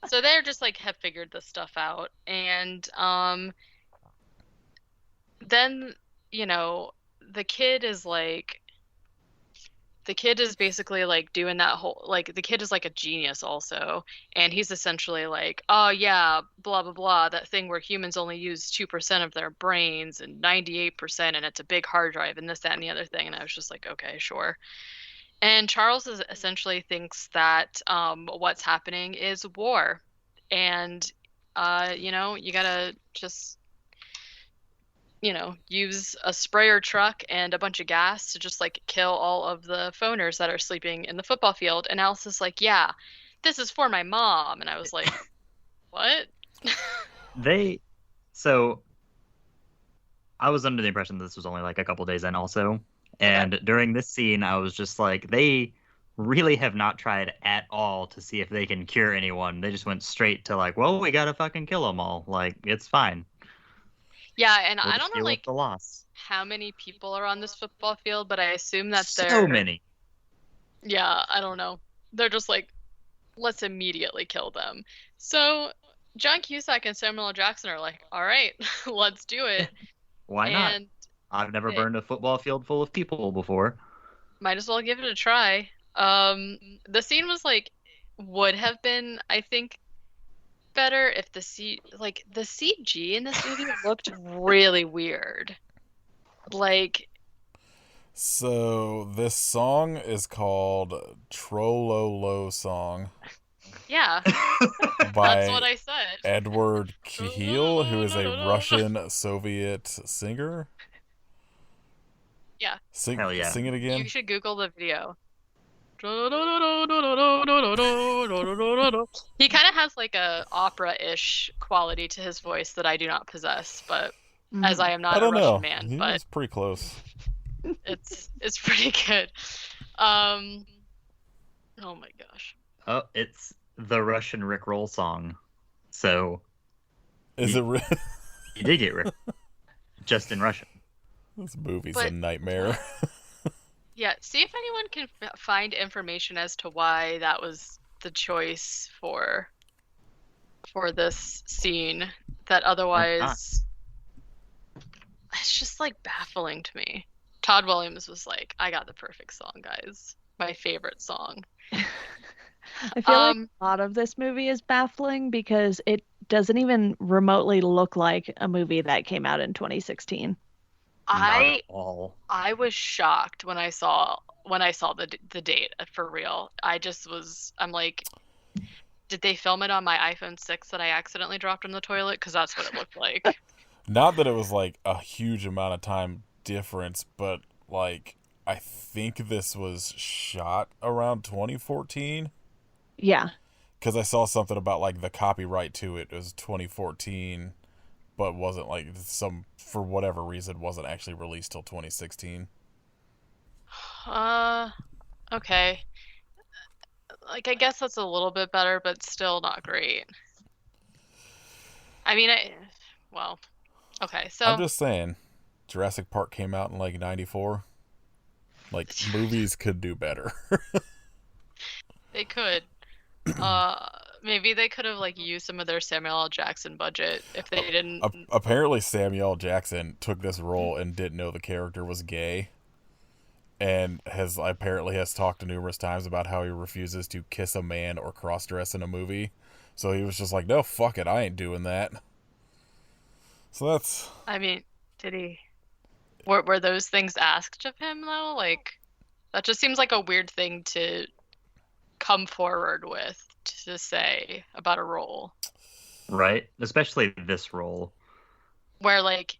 so they're just like have figured this stuff out, and then the kid is basically like doing that whole, like, the kid is like a genius also, and he's essentially like, oh yeah, blah blah blah, that thing where humans only use 2% of their brains and 98%, and it's a big hard drive and this, that, and the other thing. And I was just like, okay, sure. And Charles essentially thinks that what's happening is war, and you gotta just use a sprayer truck and a bunch of gas to just like kill all of the phoners that are sleeping in the football field. And Alice is like, yeah, this is for my mom. And I was like, what? So I was under the impression this was only like a couple days in also. And during this scene, I was just like, they really have not tried at all to see if they can cure anyone. They just went straight to like, well, we gotta fucking kill them all. Like, it's fine. Yeah, and We'll I just don't know deal with like the loss. how many people are on this football field, but I assume that So many. Yeah, I don't know. They're just like, let's immediately kill them. So John Cusack and Samuel L. Jackson are like, all right, let's do it. Why not? And I've never they burned a football field full of people before. might as well give it a try. The scene was like, would have been, I think, better if the CG in this movie looked really weird. Like, So this song is called Trololo Song yeah, by that's what I said. Edward Kihil, who is a Russian Soviet singer. Yeah. Hell yeah. Sing it again. You should Google the video. He kind of has like a opera-ish quality to his voice that I do not possess, but as I am I not a don't Russian know. man, He but was pretty close. it's pretty good. Oh my gosh. Oh, it's the Russian Rickroll song. So Is it? you did get Rick, just in Russian. This movie's But- a nightmare. Yeah, see if anyone can find information as to why that was the choice for this scene that otherwise it's just like baffling to me. Todd Williams was like, I got the perfect song, guys. My favorite song. I feel like a lot of this movie is baffling because it doesn't even remotely look like a movie that came out in 2016. Not at all. I was shocked when I saw the date, for real. I'm like, did they film it on my iPhone 6 that I accidentally dropped in the toilet? Because that's what it looked like. Not that it was like a huge amount of time difference, but like I think this was shot around 2014. Yeah. Because I saw something about like the copyright to it was 2014, but wasn't like for whatever reason wasn't actually released till 2016. Okay. Like, I guess that's a little bit better, but still not great. I mean, well, okay, so I'm just saying, Jurassic Park came out in like 94. Like, movies could do better. they could. Maybe they could have like used some of their Samuel L. Jackson budget if they didn't. Apparently, Samuel L. Jackson took this role and didn't know the character was gay, and apparently has talked numerous times about how he refuses to kiss a man or cross-dress in a movie. So he was just like, no, fuck it, I ain't doing that. So that's... I mean, did he? Were those things asked of him though? Like, That just seems like a weird thing to come forward with to say about a role Right? Especially this role. where like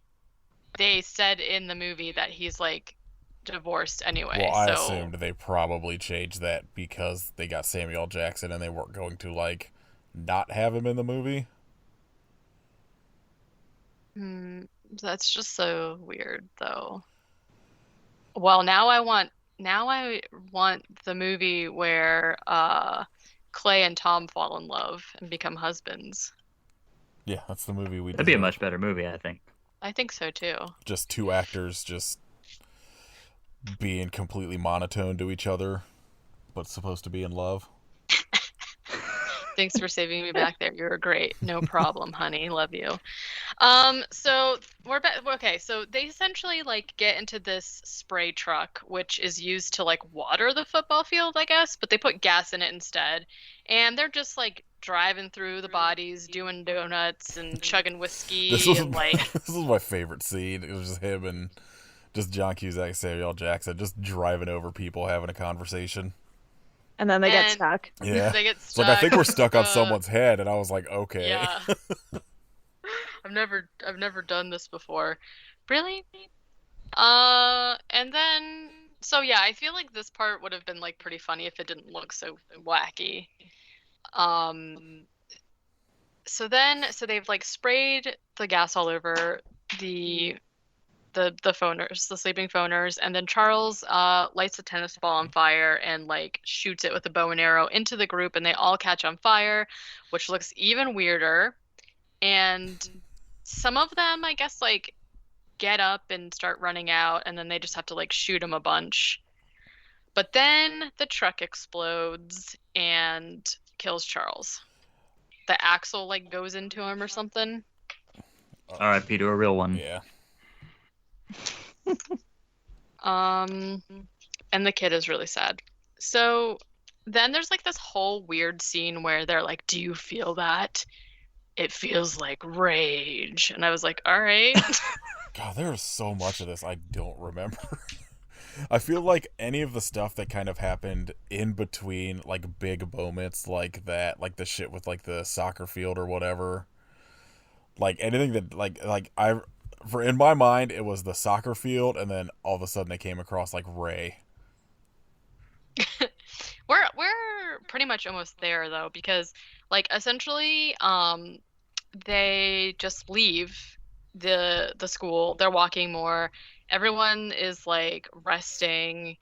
they said in the movie that he's like divorced anyway. Well, I So assumed they probably changed that because they got Samuel Jackson and they weren't going to like not have him in the movie. that's just so weird though. Well, now I want the movie where Clay and Tom fall in love and become husbands. Yeah, that's the movie we That'd be a deserve. much better movie, I think. I think so too. Just two actors just being completely monotone to each other, but supposed to be in love. Thanks for saving me back there. You're great. No problem, honey. Love you. So we're back. Okay, so they essentially like get into this spray truck, which is used to like water the football field, I guess, but they put gas in it instead. And they're just like driving through the bodies, doing donuts and chugging whiskey and like This was my favorite scene. It was just him and just John Cusack, Samuel Jackson, just driving over people having a conversation. And then they get And- stuck. Yeah, they get it's like I think we're stuck on Uh, someone's head, and I was like, okay. Yeah. I've never done this before. Really? And then so yeah, I feel like this part would have been like pretty funny if it didn't look so wacky. Um so they've like sprayed the gas all over the the phoners, the sleeping phoners, and then Charles lights a tennis ball on fire and like shoots it with a bow and arrow into the group, and they all catch on fire, which looks even weirder. And some of them, I guess, like get up and start running out, and then they just have to like shoot him a bunch. But then the truck explodes and kills Charles. The axle like goes into him or something. R.I.P. to a real one. Yeah. And the kid is really sad. So then there's like this whole weird scene where they're like, "Do you feel that? It feels like rage." And I was like, "All right." God, there's so much of this I don't remember. I feel like any of the stuff that kind of happened in between, like big moments like that, like the shit with like the soccer field or whatever, like anything that for in my mind it was the soccer field, and then all of a sudden they came across like Ray. We're pretty much almost there though, because like essentially they just leave the school. They're walking more. Everyone is like resting.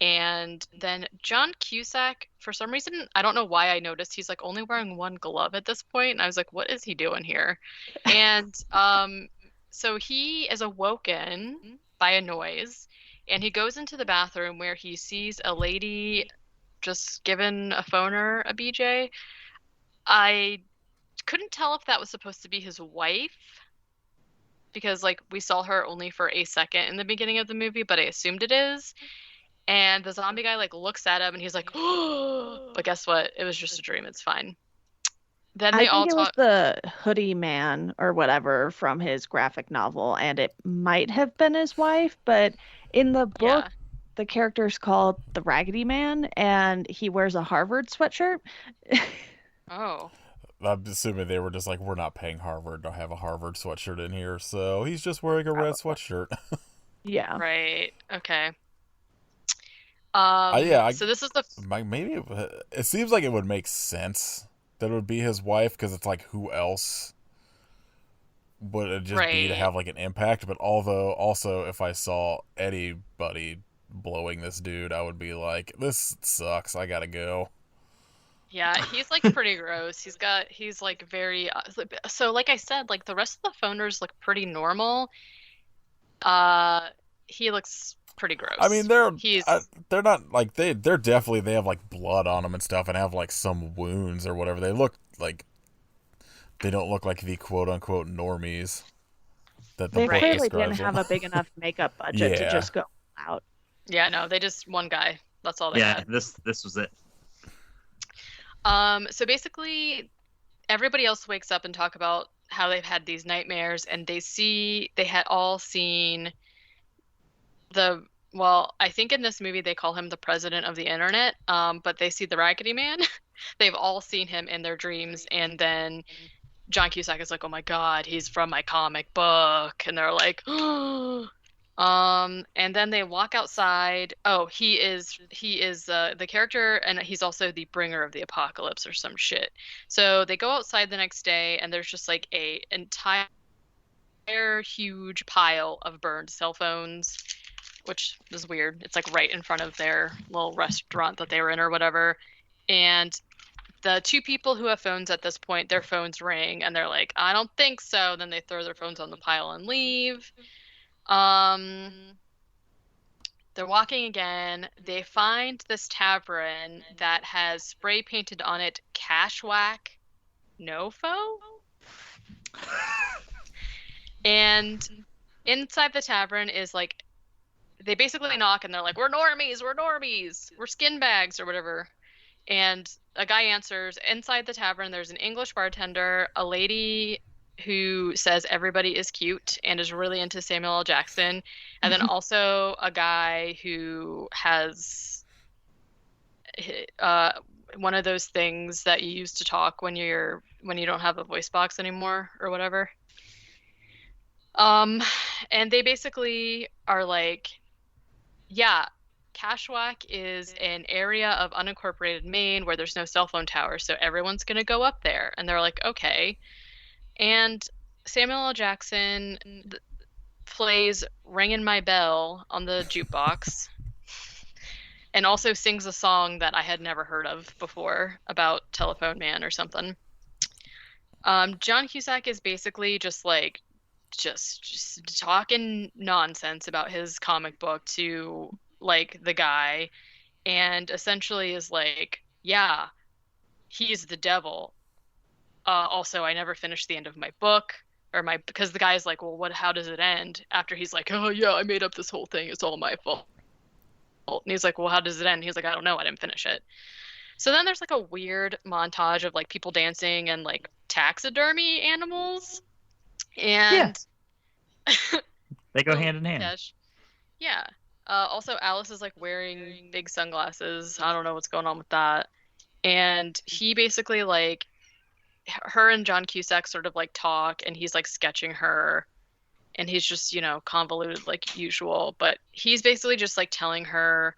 And then John Cusack, for some reason, I don't know why I noticed he's like only wearing one glove at this point, and I was like, what is he doing here? And so he is awoken by a noise, and he goes into the bathroom where he sees a lady just giving a phoner a BJ. I couldn't tell if that was supposed to be his wife, because like we saw her only for a second in the beginning of the movie, but I assumed it is. And the zombie guy like looks at him and he's like, "Oh!" But guess what? It was just a dream. It's fine. Then I they all think it was talk. the hoodie man or whatever from his graphic novel, and it might have been his wife, but in the book, Yeah. the character's called the Raggedy Man, and he wears a Harvard sweatshirt. Oh. I'm assuming they were just like, we're not paying Harvard to have a Harvard sweatshirt in here, so he's just wearing a red sweatshirt. Yeah. Right. Okay. Yeah, So this is the maybe it seems like it would make sense that it would be his wife, because it's like, who else would it just be to Right. have like an impact? But although also if I saw anybody blowing this dude, I would be like, this sucks, I gotta go. Yeah, he's like pretty gross. He's like very so like I said, like the rest of the phoners look pretty normal. He looks pretty gross. I mean, He's they're not like they're definitely, they have like blood on them and stuff and have like some wounds or whatever. They look like, they don't look like the quote unquote normies that the They book clearly describes didn't have them. a big enough makeup budget to Yeah. just go out. yeah, no, they just one guy. That's all they Yeah, had. this was it. So basically everybody else wakes up and talk about how they've had these nightmares, and they had all seen the well, I think in this movie they call him the president of the internet, but they see the Raggedy Man. They've all seen him in their dreams, and then John Cusack is like, "Oh my God, he's from my comic book," and they're like, and then they walk outside. Oh, he is the character, and he's also the bringer of the apocalypse or some shit. So they go outside the next day, and there's just like a entire huge pile of burned cell phones, which is weird. It's like right in front of their little restaurant that they were in or whatever. And the two people who have phones at this point, their phones ring and they're like, I don't think so. Then they throw their phones on the pile and leave. Um, they're walking again. They find this tavern that has spray painted on it Cashwhack Nofo. And inside the tavern is like, they basically knock and they're like, we're normies, we're skin bags or whatever. And a guy answers. Inside the tavern, there's an English bartender, a lady who says everybody is cute and is really into Samuel L. Jackson, and then also a guy who has one of those things that you use to talk when you don't have a voice box anymore or whatever. And they basically are like, yeah, Cashwhack is an area of unincorporated Maine where there's no cell phone towers, so everyone's going to go up there. And they're like, okay. And Samuel L. Jackson plays Ringin' My Bell on the jukebox and also sings a song that I had never heard of before about Telephone Man or something. John Cusack is basically just like, just talking nonsense about his comic book to like the guy, and essentially is like, yeah, he's the devil. Also, I never finished the end of my book, because the guy's like, well, how does it end? After he's like, oh yeah, I made up this whole thing, it's all my fault. And he's like, well, how does it end? He's like, I don't know, I didn't finish it. So then there's like a weird montage of like people dancing and like taxidermy animals. And they go hand in hand. Yeah. Also, Alice is like wearing big sunglasses. I don't know what's going on with that. And he basically like, her and John Cusack sort of like talk, and he's like sketching her, and he's just, convoluted like usual. But he's basically just like telling her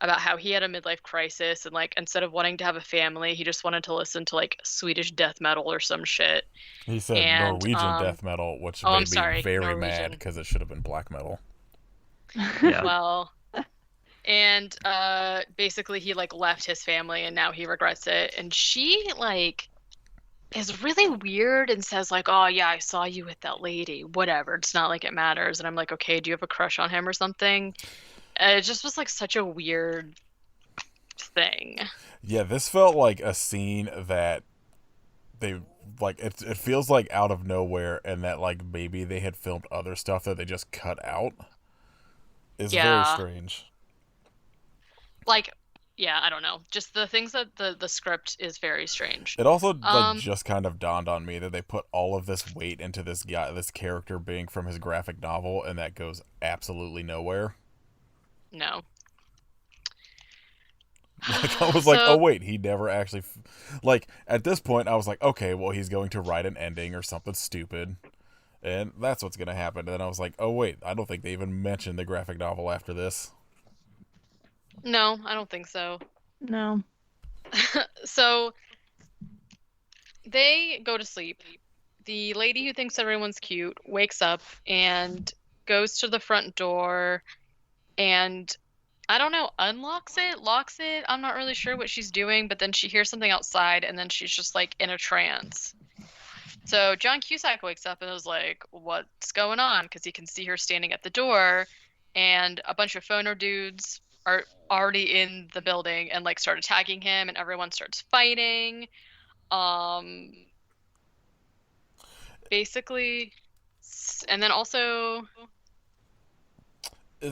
about how he had a midlife crisis, and like instead of wanting to have a family, he just wanted to listen to like Swedish death metal or some shit. He said Norwegian death metal, which made me very Norwegian. Mad because it should have been black metal. Yeah. Well, and basically he like left his family and now he regrets it. And she like is really weird and says like, oh yeah, I saw you with that lady, whatever, it's not like it matters. And I'm like, okay, do you have a crush on him or something? It just was like such a weird thing. Yeah, this felt like a scene that they like, it feels like out of nowhere, and that like maybe they had filmed other stuff that they just cut out. Is very strange. Like, yeah, I don't know. Just the things that the script is very strange. It also like just kind of dawned on me that they put all of this weight into this character being from his graphic novel, and that goes absolutely nowhere. No. Like, I was like, oh wait, he never actually like, at this point I was like, okay, well, he's going to write an ending or something stupid, and that's what's going to happen. And then I was like, oh wait, I don't think they even mentioned the graphic novel after this. No, I don't think so. No. So they go to sleep. The lady who thinks everyone's cute wakes up and goes to the front door and, I don't know, unlocks it, locks it. I'm not really sure what she's doing, but then she hears something outside and then she's just like in a trance. So John Cusack wakes up and is like, what's going on? Because he can see her standing at the door, and a bunch of phoner dudes are already in the building and like start attacking him, and everyone starts fighting. Basically, and then also,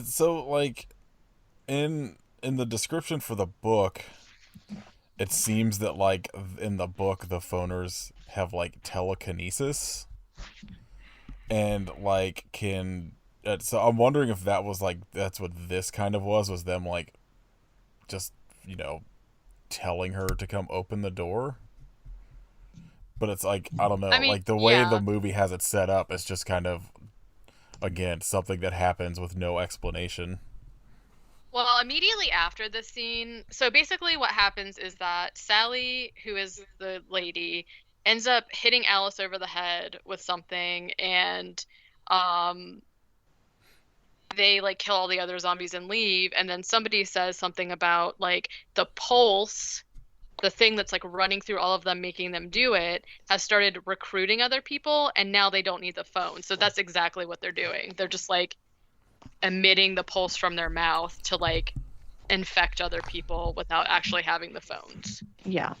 so like in the description for the book, it seems that like in the book the phoners have like telekinesis and like can So I'm wondering if that was like that's what this kind of was them like just telling her to come open the door. But it's like I don't I know, mean, like the way the yeah. movie has it set up, it's just kind of again something that happens with no explanation. Well, immediately after this scene, so basically what happens is that Sally, who is the lady, ends up hitting Alice over the head with something, and um they like kill all the other zombies and leave, and then somebody says something about like the pulse, the thing that's like running through all of them making them do it, has started recruiting other people, and now they don't need the phone. So that's exactly what they're doing. They're just like emitting the pulse from their mouth to like infect other people without actually having the phones. Yeah.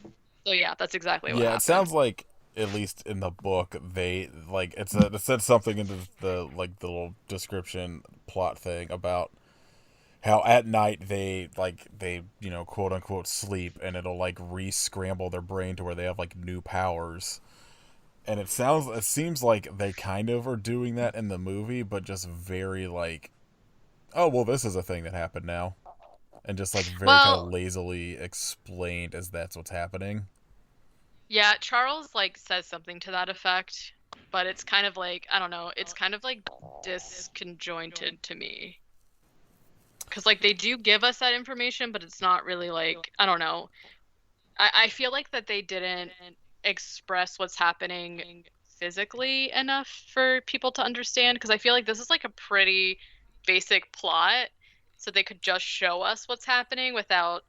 So yeah, that's exactly what Yeah, it happened. sounds like at least in the book they like it said something in the like the little description plot thing about how at night they quote unquote sleep and it'll like re-scramble their brain to where they have like new powers. And it seems like they kind of are doing that in the movie, but just very like, oh well, this is a thing that happened now, and just like very kind of Well, lazily explained as that's what's happening. yeah, Charles like says something to that effect, but it's kind of like, I don't know, it's kind of like disconjointed to me. Because like they do give us that information, but it's not really like, I don't know. I feel like that they didn't express what's happening physically enough for people to understand, because I feel like this is like a pretty basic plot, so they could just show us what's happening without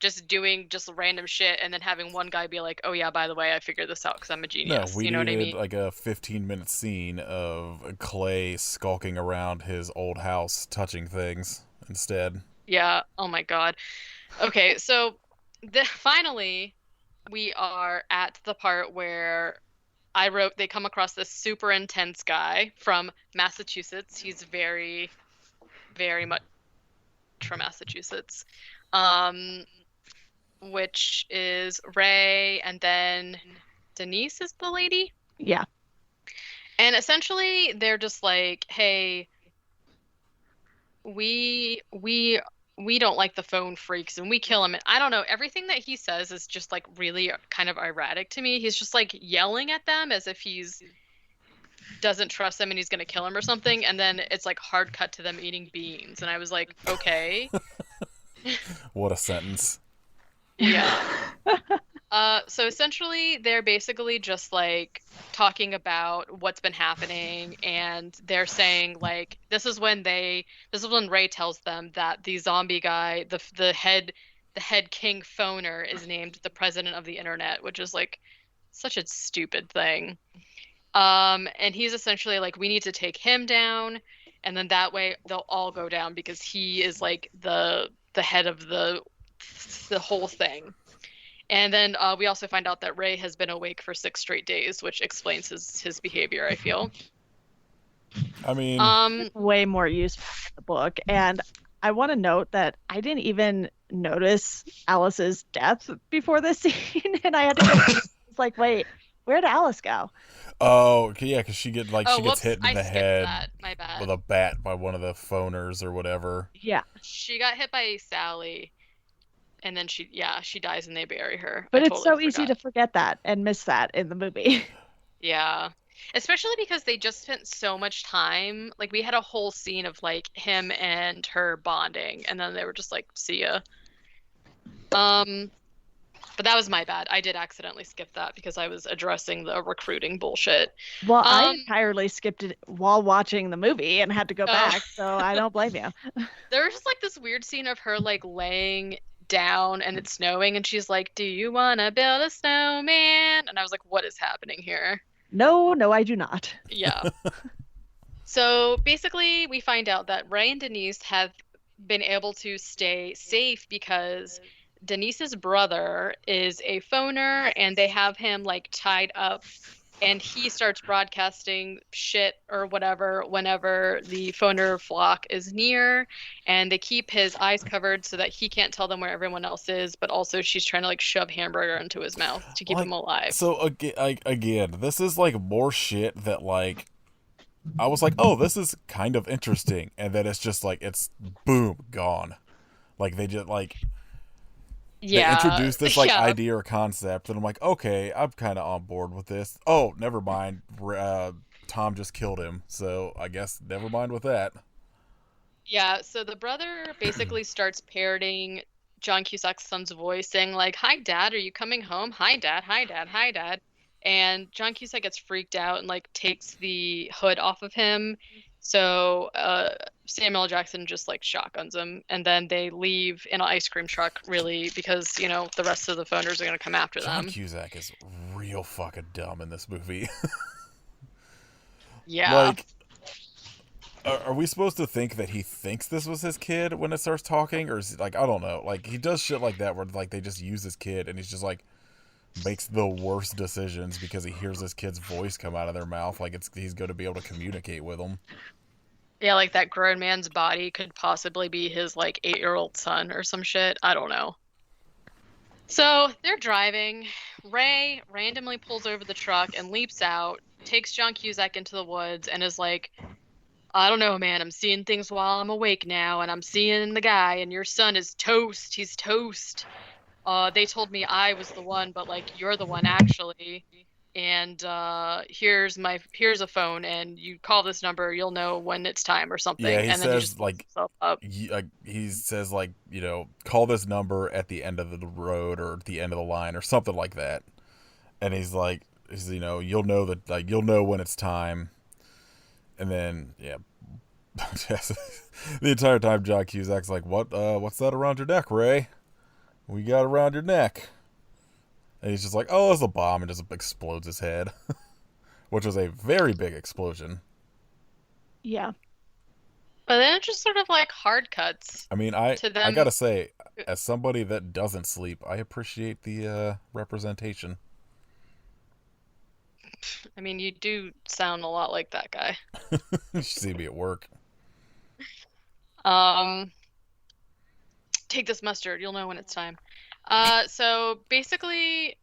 just doing just random shit and then having one guy be like, "Oh yeah, by the way, I figured this out because I'm a No, genius." we You know what I needed mean? like a 15-minute scene of Clay skulking around his old house touching things instead. Yeah. Oh my God. Okay, so finally we are at the part where I wrote they come across this super intense guy from Massachusetts. He's very, very much from Massachusetts. Um, which is Ray, and then Denise is the lady. Yeah. And essentially they're just like, "Hey, we don't like the phone freaks and we kill him." And I don't know, everything that he says is just like really kind of erratic to me. He's just like yelling at them as if he's doesn't trust them and he's going to kill him or something, and then it's like hard cut to them eating beans, and I was like, okay. What a sentence. Yeah. So essentially they're basically just like talking about what's been happening, and they're saying like this is when Ray tells them that the zombie guy, the head king phoner, is named the president of the internet, which is like such a stupid thing. And he's essentially like, we need to take him down, and then that way they'll all go down because he is like the head of the whole thing. And then we also find out that Ray has been awake for 6 straight days, which explains his behavior, I feel. I mean, Way more useful in the book. And I want to note that I didn't even notice Alice's death before this scene, and I had to go. It's like, wait, where'd Alice go? oh yeah, because Oh, she gets whoops, hit in I the skipped head that. My with bad. a bat by one of the phoners or whatever. Yeah, She got hit by Sally, and then she dies and they bury her. I but it's totally so easy forgot. to forget that and miss that in the movie. Yeah. Especially because they just spent so much time. Like we had a whole scene of like him and her bonding, and then they were just like, see ya. Um, but that was my bad. I did accidentally skip that because I was addressing the recruiting bullshit. Well, I Um, entirely skipped it while watching the movie and had to go oh, back, so I don't blame you. there was just like this weird scene of her like laying down and it's snowing, and she's like, "Do you wanna build a snowman?" And I was like, "What is happening here?" No, no, I do not. Yeah. So basically, we find out that Ray and Denise have been able to stay safe because Denise's brother is a phoner, and they have him like tied up, and he starts broadcasting shit or whatever whenever the phoner flock is near, and they keep his eyes covered so that he can't tell them where everyone else is, but also she's trying to like shove hamburger into his mouth to keep Like, him alive. so again, this is like more shit that like I was like, oh, this is kind of interesting, and then it's just like it's boom gone. Like they just like they Yeah, introduced this like yeah, idea or concept, and I'm like, okay, I'm kind of on board with this. Oh, never mind. Tom just killed him, so I guess never mind with that. yeah. So the brother basically starts parroting John Cusack's son's voice, saying like, "Hi, Dad, are you coming home? Hi, Dad. Hi, Dad. Hi, Dad." And John Cusack gets freaked out and like takes the hood off of him. So Samuel L. Jackson just like shotguns him, and then they leave in an ice cream truck, really, because the rest of the phoners are gonna come after John them. Cusack is real fucking dumb in this movie. Yeah. Like, are we supposed to think that he thinks this was his kid when it starts talking, or is it, like, I don't know, like he does shit like that where like they just use his kid and he's just like makes the worst decisions because he hears his kid's voice come out of their mouth, like he's going to be able to communicate with them. Yeah, like that grown man's body could possibly be his like 8-year-old son or some shit. I don't know. So they're driving. Ray randomly pulls over the truck and leaps out, takes John Cusack into the woods, and is like, I don't know, man. I'm seeing things while I'm awake now, and I'm seeing the guy, and your son is toast. He's toast. They told me I was the one, but like you're the one actually. And here's a phone, and you call this number, you'll know when it's time or Yeah, something. he And then he just says pulls like himself up. he says like, call this number at the end of the road or at the end of the line or something like that. And he's like, you'll know that, like, you'll know when it's time. And then yeah, the entire time John Cusack's like, what's that around your neck, Ray? We got around your neck. And he's just like, oh, it's a bomb, and just explodes his head, which was a very big explosion. Yeah. But then it just sort of like hard cuts I mean, I to I them. gotta say, as somebody that doesn't sleep, I appreciate the representation. I mean, you do sound a lot like that guy. You should see me at work. Um, take this mustard. You'll know when it's time. So basically,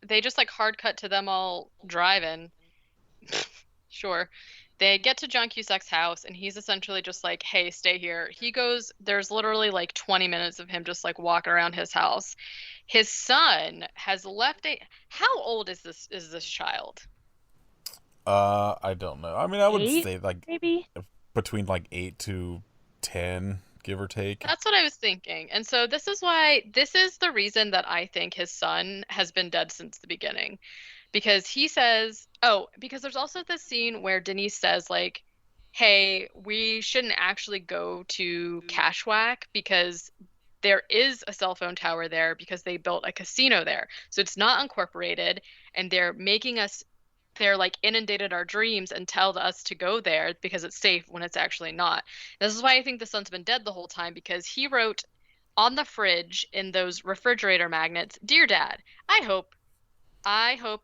they just like hard cut to them all driving. Sure. They get to John Cusack's house, and he's essentially just like, "Hey, stay here." He goes. There's literally like 20 minutes of him just like walking around his house. His son has left a. How old is this child? I don't know. I mean, I would 8, say like maybe? between like 8 to 10, give or take. That's what I was thinking. And so this is the reason that I think his son has been dead since the beginning. Because he says, oh, because there's also this scene where Denise says, like, hey, we shouldn't actually go to Cashwhack because there is a cell phone tower there because they built a casino there. So it's not uncorporated, and they're like inundated our dreams and tell us to go there because it's safe when it's actually not. This is why I think the son's been dead the whole time, because he wrote on the fridge in those refrigerator magnets, "Dear Dad, I hope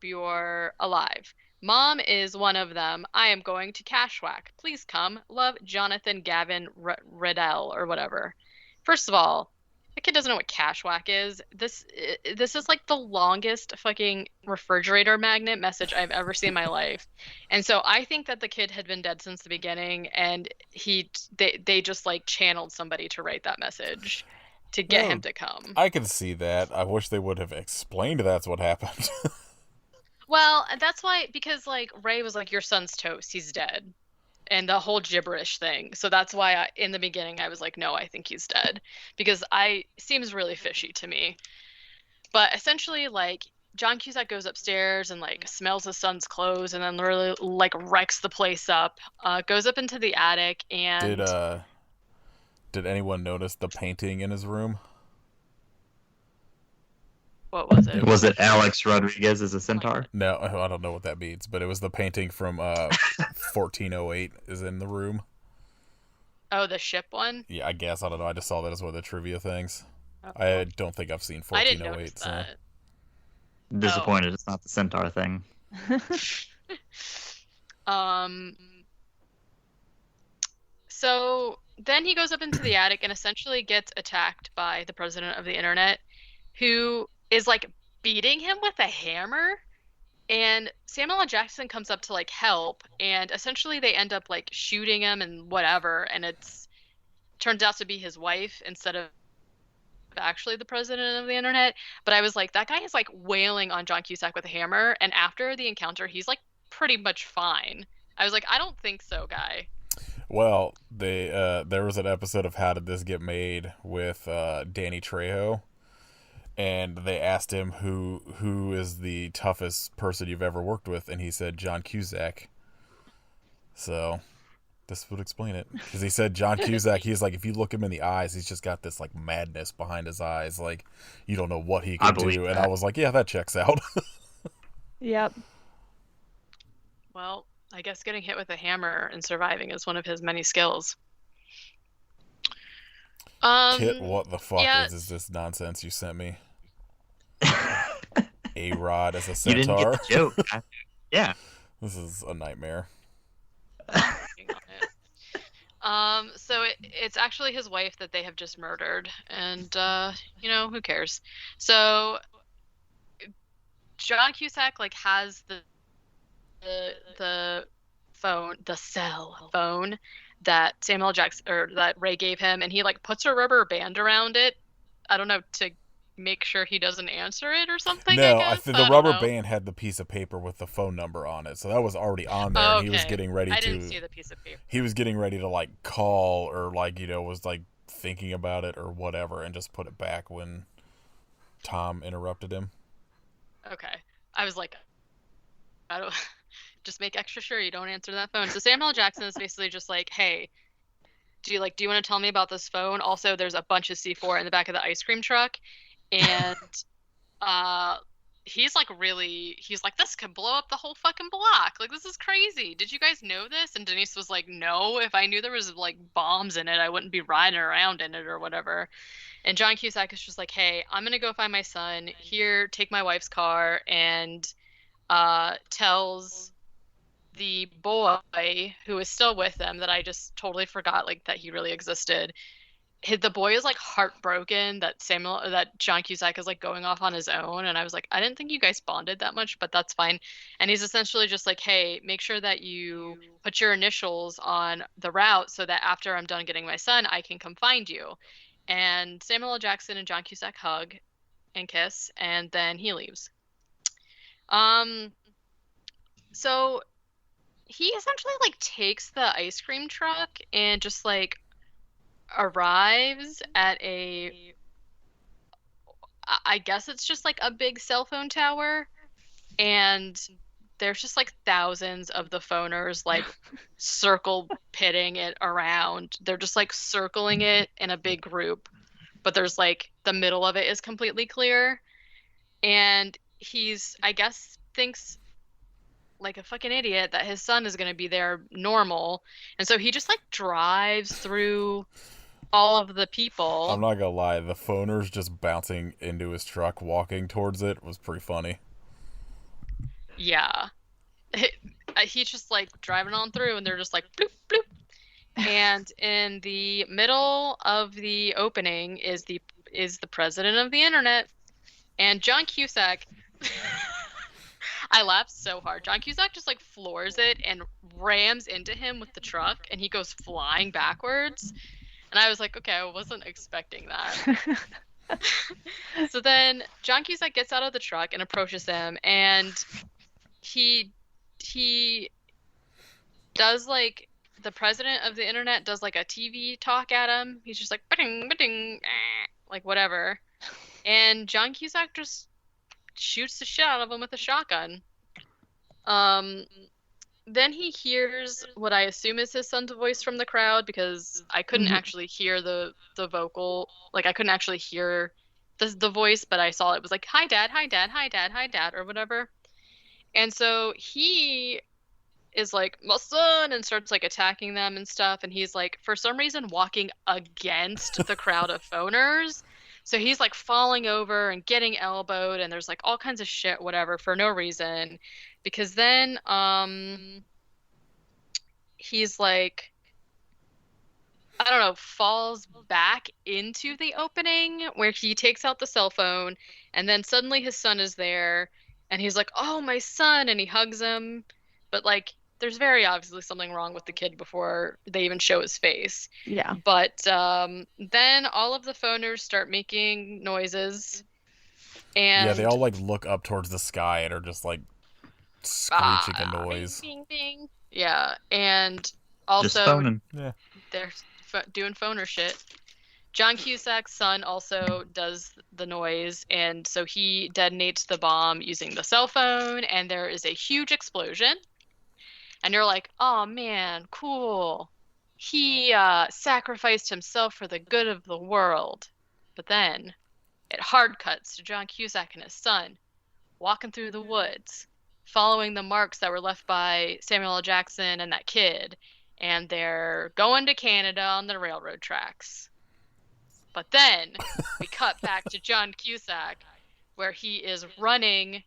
you're alive. Mom is one of them. I am going to Cashwhack. Please come. Love, Jonathan Gavin Riddell," or whatever. First of all, the kid doesn't know what Cashwhack is. This is like the longest fucking refrigerator magnet message I've ever seen in my life. And so I think that the kid had been dead since the beginning, and they just like channeled somebody to write that message to get him No, to come. I can see that. I wish they would have explained that's what happened. Well, that's why, because like Ray was like, "Your son's toast. He's dead," and the whole gibberish thing. So that's why in the beginning I was like, "No, I think he's dead," because I seems really fishy to me. But essentially, like John Cusack goes upstairs and like smells his son's clothes, and then really like wrecks the place up. Goes up into the attic, did and uh did anyone notice the painting in his room? what was it? Was it Alex Rodriguez as a centaur? No, I don't know what that means, but it was the painting from 1408 is in the room. Oh, the ship one. Yeah, I guess, I don't know. I just saw that as one of the trivia things. Oh, I don't think I've seen I didn't notice 1408, so that. Disappointed it's not the centaur thing. Um, so then he goes up into the attic and essentially gets attacked by the president of the internet, who is like beating him with a hammer. And Samuel L. Jackson comes up to like help, and essentially they end up like shooting him and whatever, and it's turns out to be his wife instead of actually the president of the internet. But I was like, that guy is like wailing on John Cusack with a hammer, and after the encounter, he's like pretty much fine. I was like, I don't think so, guy. Well, there was an episode of How Did This Get Made with Danny Trejo, and they asked him who is the toughest person you've ever worked with, and he said John Cusack. So this would explain it, because he said John Cusack. He's like, if you look him in the eyes, he's just got this like madness behind his eyes, like you don't know what he I could believe do. And that. I was like, yeah, that checks out. Yep. Well, I guess getting hit with a hammer and surviving is one of his many skills. Kit, what the fuck yeah. is this nonsense you sent me? A Rod as a You didn't centaur. get the joke. Yeah. This is a nightmare. So it's actually his wife that they have just murdered, and you know, who cares? So John Cusack like has the phone, the cell phone that Samuel Jackson or that Ray gave him, and he like puts a rubber band around it. I don't know, to make sure he doesn't answer it or something. No, I guess think I the don't rubber know. band had the piece of paper with the phone number on it, so that was already on there. Oh, And he was okay. getting ready I to. didn't see the piece of paper. He was getting ready to like call, or like, you know, was like thinking about it or whatever, and just put it back when Tom interrupted him. Okay, I was like, I don't. Just make extra sure you don't answer that phone. So Samuel L. Jackson is basically just like, hey, do you want to tell me about this phone? Also, there's a bunch of C4 in the back of the ice cream truck, and he's like this could blow up the whole fucking block. Like, this is crazy. Did you guys know this? And Denise was like, no, if I knew there was like bombs in it, I wouldn't be riding around in it or whatever. And John Cusack is just like, hey, I'm gonna go find my son. Here, take my wife's car, and tells the boy who is still with them that I just totally forgot like that he really existed. The boy is like heartbroken that John Cusack is like going off on his own, and I was like, I didn't think you guys bonded that much, but that's fine. And he's essentially just like, hey, make sure that you put your initials on the route so that after I'm done getting my son, I can come find you. And Samuel L. Jackson and John Cusack hug and kiss, and then he leaves. So he essentially like takes the ice cream truck and just like arrives at I guess it's just like a big cell phone tower, and there's just like thousands of the phoners like circle pitting it around. They're just like circling it in a big group, but there's like the middle of it is completely clear, and he's, I guess, thinks like a fucking idiot that his son is going to be there normal, and so he just like drives through all of the people. I'm not gonna lie, the phoners just bouncing into his truck, walking towards it, was pretty funny. Yeah. He's just like driving on through, and they're just like bloop bloop. And in the middle of the opening is the president of the internet, and John Cusack. I laughed so hard. John Cusack just like floors it and rams into him with the truck, and he goes flying backwards. And I was like, okay, I wasn't expecting that. So then John Cusack gets out of the truck and approaches him, and he does like the president of the internet does like a TV talk at him. He's just like ba-ding, ba-ding, like whatever. And John Cusack just shoots the shit out of him with a shotgun. Then he hears what I assume is his son's voice from the crowd, because I couldn't actually hear the vocal. Like, I couldn't actually hear the voice, but I saw it was like, hi dad, hi dad, hi dad, hi dad, or whatever. And so he is like, my son, and starts like attacking them and stuff. And he's like, for some reason, walking against the crowd of phoners. So he's like falling over and getting elbowed, and there's like all kinds of shit, whatever, for no reason. Because then he's like, I don't know, falls back into the opening where he takes out the cell phone, and then suddenly his son is there, And he's like, "Oh, my son," and he hugs him. But like, there's very obviously something wrong with the kid before they even show his face. Yeah. But then all of the phoners start making noises, and Yeah, they all like look up towards the sky and are just like screeching a noise. Bing, bing, bing. Yeah, and Just also phoning. Yeah. they're doing phoner shit. John Cusack's son also does the noise, and so he detonates the bomb using the cell phone, and there is a huge explosion. And you're like, "Oh man, cool. He sacrificed himself for the good of the world." But then it hard cuts to John Cusack and his son walking through the woods, following the marks that were left by Samuel L. Jackson and that kid, and they're going to Canada on the railroad tracks. But then we cut back to John Cusack, where he is running,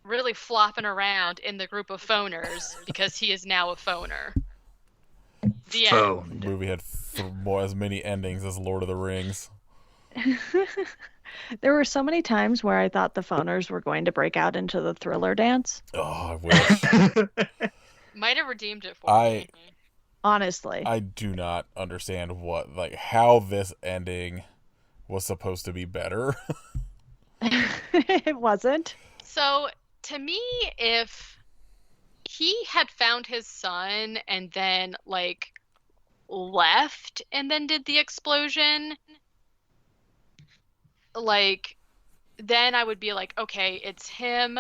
really flopping around in the group of phoners because he is now a phoner. The end. Phoned. The movie had as many endings as Lord of the Rings. There were so many times where I thought the phoners were going to break out into the Thriller dance. Oh, I wish. Might have redeemed it for me. Honestly. I do not understand how this ending was supposed to be better. It wasn't. So, to me, if he had found his son and then, like, left and then did the explosion, like, then I would be like, okay, it's him.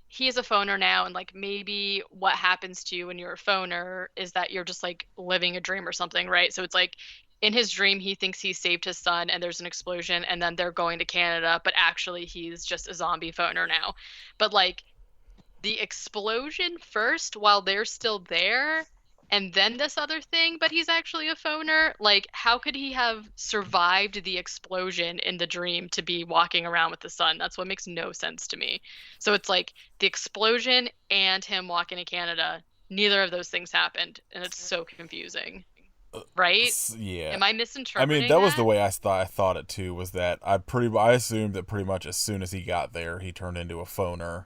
He's a phoner now, and like maybe what happens to you when you're a phoner is that you're just like living a dream or something, right? So it's like in his dream he thinks he saved his son and there's an explosion and then they're going to Canada, but actually he's just a zombie phoner now. But like the explosion first while they're still there and then this other thing, but he's actually a phoner. Like, how could he have survived the explosion in the dream to be walking around with the sun? That's what makes no sense to me. So it's like the explosion and him walking to Canada, neither of those things happened, and it's so confusing. Right? Yeah. Am I misinterpreting? I mean, that was the way I thought it too. Was that I assumed that pretty much as soon as he got there, he turned into a phoner,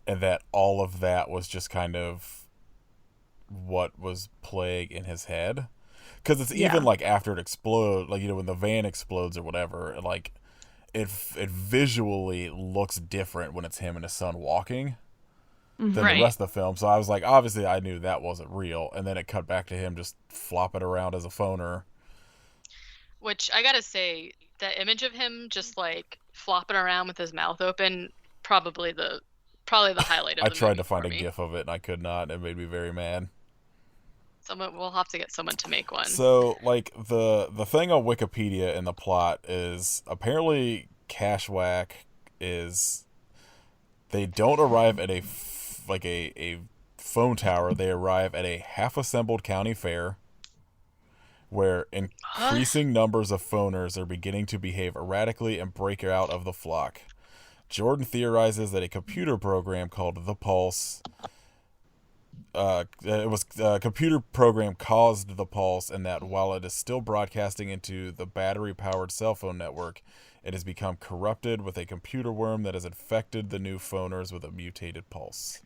and that all of that was just kind of what was playing in his head. Because it's even like after it explodes, like, you know, when the van explodes or whatever, like it visually looks different when it's him and his son walking than the rest of the film. So I was like, obviously I knew that wasn't real, and then it cut back to him just flopping around as a phoner. Which I gotta say, the image of him just like flopping around with his mouth open, probably the highlight of the I tried movie to find for a me. gif of it and I could not. It made me very mad. We'll have to get someone to make one. So, like, the thing on Wikipedia in the plot is apparently Cashwhack is, they don't arrive at a phone tower. They arrive at a half-assembled county fair where increasing numbers of phoners are beginning to behave erratically and break out of the flock. Jordan theorizes that a computer program called The Pulse a computer program caused the pulse, and that while it is still broadcasting into the battery-powered cell phone network, it has become corrupted with a computer worm that has infected the new phoners with a mutated pulse.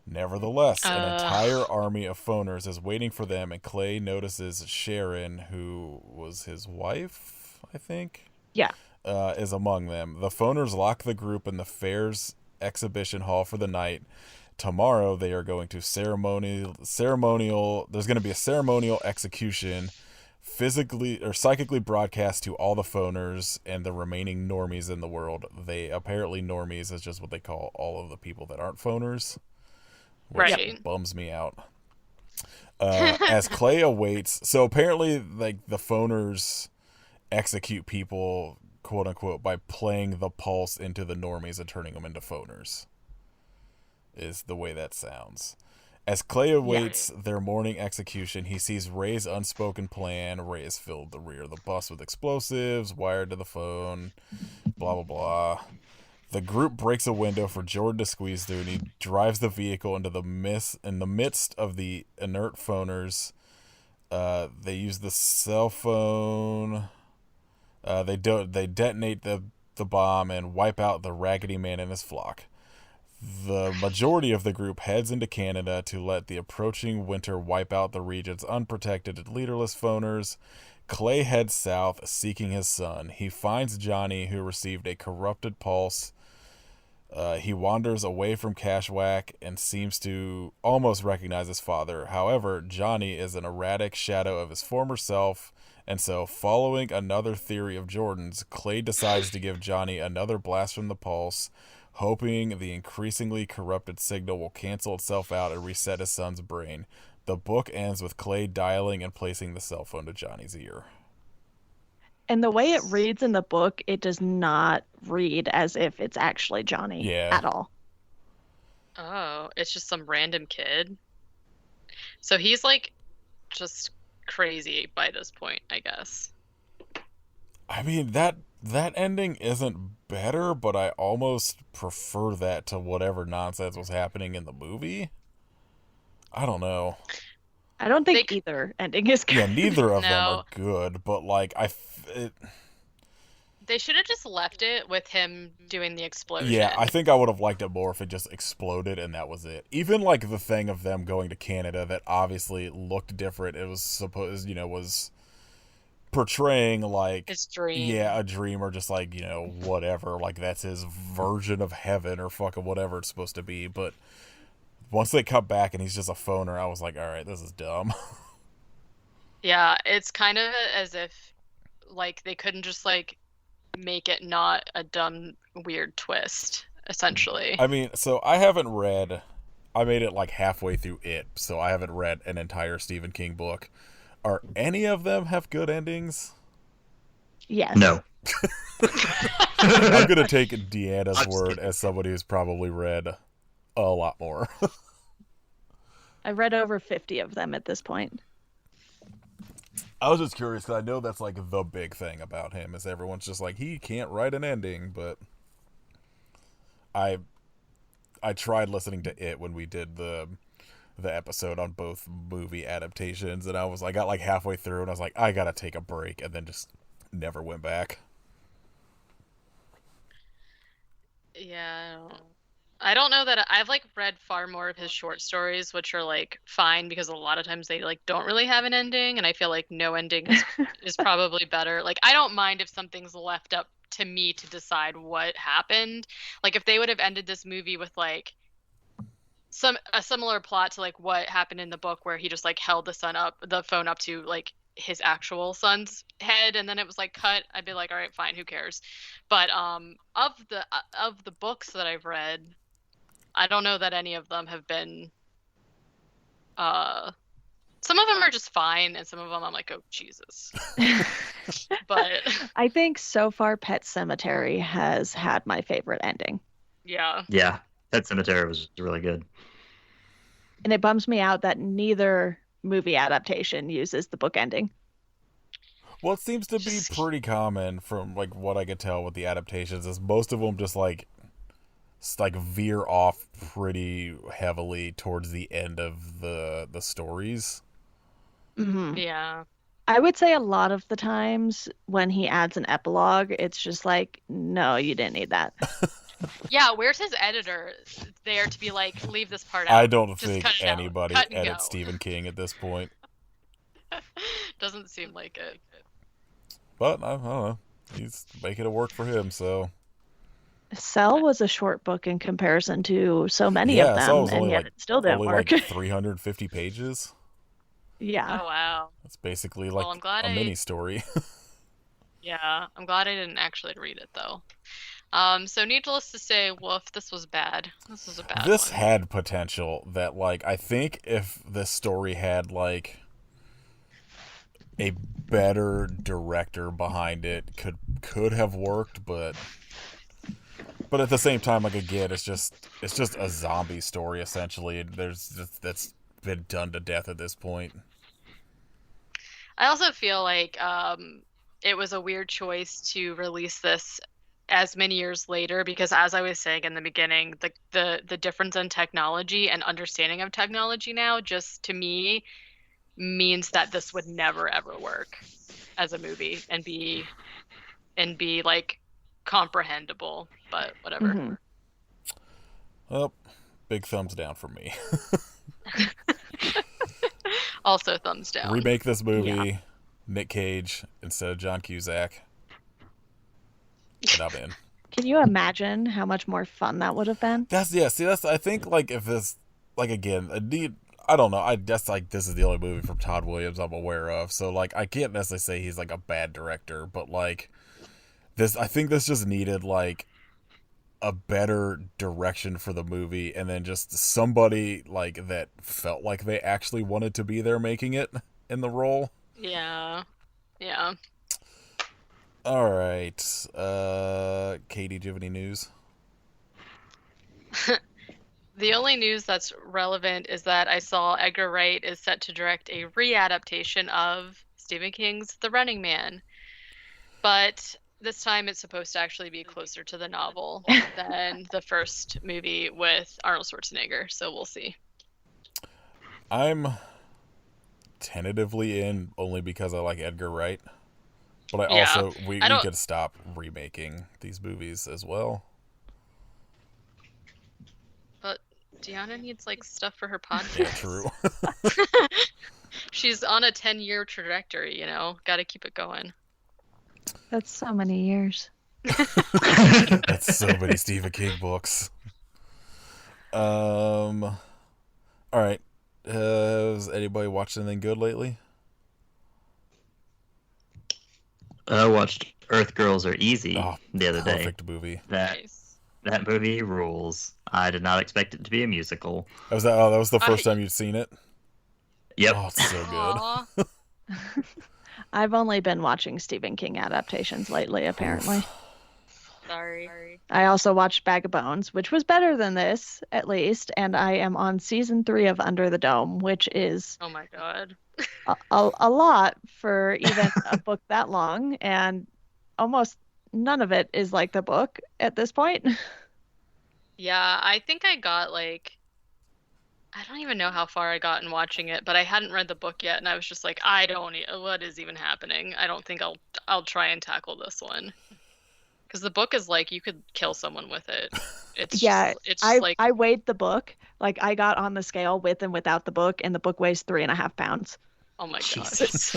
Nevertheless, an entire army of phoners is waiting for them, and Clay notices Sharon, who was his wife, I think? Yeah. Is among them. The phoners lock the group in the fair's exhibition hall for the night. Tomorrow they are going to ceremonial there's going to be a ceremonial execution, physically or psychically broadcast to all the phoners and the remaining normies in the world. They apparently, normies is just what they call all of the people that aren't phoners, which bums me out. As Clay awaits, so apparently like the phoners execute people, quote unquote, by playing the pulse into the normies and turning them into phoners, is the way that sounds. As Clay awaits their morning execution, he sees Ray's unspoken plan. Ray has filled the rear of the bus with explosives, wired to the phone, blah, blah, blah. The group breaks a window for Jordan to squeeze through, and he drives the vehicle into the midst of the inert phoners. They use the cell phone. They detonate the bomb and wipe out the Raggedy Man and his flock. The majority of the group heads into Canada to let the approaching winter wipe out the region's unprotected and leaderless phoners. Clay heads south, seeking his son. He finds Johnny, who received a corrupted pulse. He wanders away from Cashwhack and seems to almost recognize his father. However, Johnny is an erratic shadow of his former self, and so, following another theory of Jordan's, Clay decides to give Johnny another blast from the pulse, hoping the increasingly corrupted signal will cancel itself out and reset his son's brain. The book ends with Clay dialing and placing the cell phone to Johnny's ear. And the way it reads in the book, it does not read as if it's actually Johnny at all. Oh, it's just some random kid. So he's like just crazy by this point, I guess. I mean, that ending isn't better, but I almost prefer that to whatever nonsense was happening in the movie. I don't know. I don't think either ending is good. Yeah, neither of them are good, but like they should have just left it with him doing the explosion. Yeah, I think I would have liked it more if it just exploded and that was it. Even like the thing of them going to Canada that obviously looked different. It was supposed, was portraying like his dream. Yeah, a dream, or just like, whatever, like that's his version of heaven or fucking whatever it's supposed to be. But once they cut back and he's just a phoner, I was like, all right, this is dumb. Yeah, it's kind of as if like they couldn't just like make it not a dumb weird twist, essentially. I mean, so I made it like halfway through it, so I haven't read an entire Stephen King book. Are any of them have good endings? Yes. No. I'm going to take Deanna's word as somebody who's probably read a lot more. I've read over 50 of them at this point. I was just curious because I know that's like the big thing about him is everyone's just like, he can't write an ending, but I tried listening to it when we did the episode on both movie adaptations, and I got like halfway through and I was like, I gotta take a break, and then just never went back. Yeah, I don't know that I've like read far more of his short stories, which are like fine because a lot of times they like don't really have an ending, and I feel like no ending is probably better. Like I don't mind if something's left up to me to decide what happened. Like if they would have ended this movie with like a similar plot to like what happened in the book where he just like held the phone up to like his actual son's head and then it was like cut, I'd be like, all right, fine, who cares? But of the books that I've read, I don't know that any of them have been some of them are just fine and some of them I'm like, oh Jesus. But I think so far Pet Sematary has had my favorite ending. Yeah. Yeah, Pet Sematary was really good. And it bums me out that neither movie adaptation uses the book ending. Well, it seems to be pretty common from like what I could tell with the adaptations is most of them just like veer off pretty heavily towards the end of the stories. Mm-hmm. Yeah. I would say a lot of the times when he adds an epilogue, it's just like, no, you didn't need that. Yeah, where's his editor there to be like, leave this part out? I don't Just think cut it out. anybody Cut and go. edits Stephen King at this point. Doesn't seem like it. But I don't know. He's making it work for him, so. Cell was a short book in comparison to so many Yeah, of them, Cell was and only yet like, it still didn't only work. like 350 pages. Yeah. Oh wow. It's basically Well, like I'm glad a I- mini story. Yeah, I'm glad I didn't actually read it though. So needless to say, woof, this was bad. This was a bad This one. had potential that, like, I think if this story had, like, a better director behind it, could have worked, but at the same time, like, again, it's just a zombie story, essentially. That's been done to death at this point. I also feel like it was a weird choice to release this as many years later because, as I was saying in the beginning, the difference in technology and understanding of technology now, just to me, means that this would never ever work as a movie and be like comprehensible. But whatever. Mhm. Well, big thumbs down from me. Also, thumbs down. Remake this movie, Nick Cage instead of John Cusack, and I'm in. Can you imagine how much more fun that would have been? That's I think like if this like again, I don't know. I guess like this is the only movie from Todd Williams I'm aware of, so like I can't necessarily say he's like a bad director, but like this, I think this just needed like a better direction for the movie, and then just somebody like that felt like they actually wanted to be there making it in the role. Yeah. All right, Katie, do you have any news? The only news that's relevant is that I saw Edgar Wright is set to direct a readaptation of Stephen King's The Running Man. But this time it's supposed to actually be closer to the novel than the first movie with Arnold Schwarzenegger, so we'll see. I'm tentatively in only because I like Edgar Wright. But I also, we could stop remaking these movies as well. But Deanna needs, like, stuff for her podcast. Yeah, true. She's on a 10-year trajectory, you know? Gotta keep it going. That's so many years. That's so many Stephen King books. All right. Has anybody watched anything good lately? I watched Earth Girls Are Easy the other day. Perfect movie. That movie rules. I did not expect it to be a musical. That was the first time you'd seen it? Yep. Oh, it's so good. I've only been watching Stephen King adaptations lately, apparently. Sorry. I also watched Bag of Bones, which was better than this, at least, and I am on season 3 of Under the Dome, which is Oh my god. a lot for even a book that long, and almost none of it is like the book at this point. Yeah, I think I got, like, I don't even know how far I got in watching it, but I hadn't read the book yet, and I was just like, what is even happening? I don't think I'll try and tackle this one. Because the book is like, you could kill someone with it. It's I weighed the book. Like, I got on the scale with and without the book, and the book weighs 3.5 pounds. Oh my god. Jesus.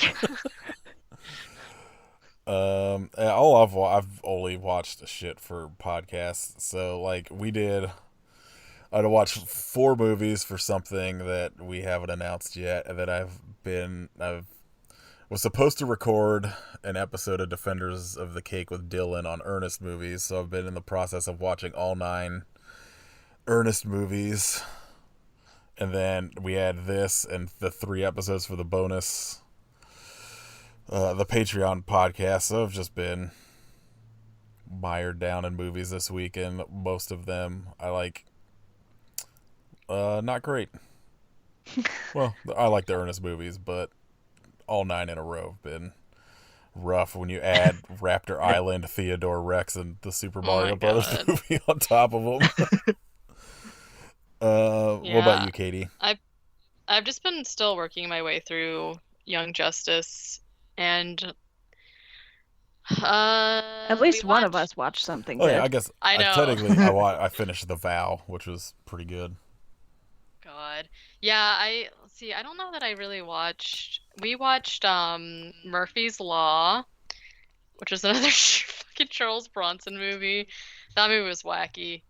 I've only watched shit for podcasts. So like I had to watch 4 movies for something that we haven't announced yet, and that I was supposed to record an episode of Defenders of the Cake with Dylan on Ernest movies, so I've been in the process of watching all 9 Ernest movies. And then we had this and the 3 episodes for the bonus, the Patreon podcast. So I've just been mired down in movies this week, and most of them I like. Not great. Well, I like the Ernest movies, but all 9 in a row have been rough when you add Raptor Island, Theodore Rex, and the Super Mario Brothers movie on top of them. What about you, Katie? I've just been still working my way through Young Justice, and at least one of us watched something good. Yeah, I guess I know. Technically, I finished The Vow, which was pretty good. God. Yeah, let's see, I don't know that I really watched. We watched Murphy's Law, which was another fucking Charles Bronson movie. That movie was wacky.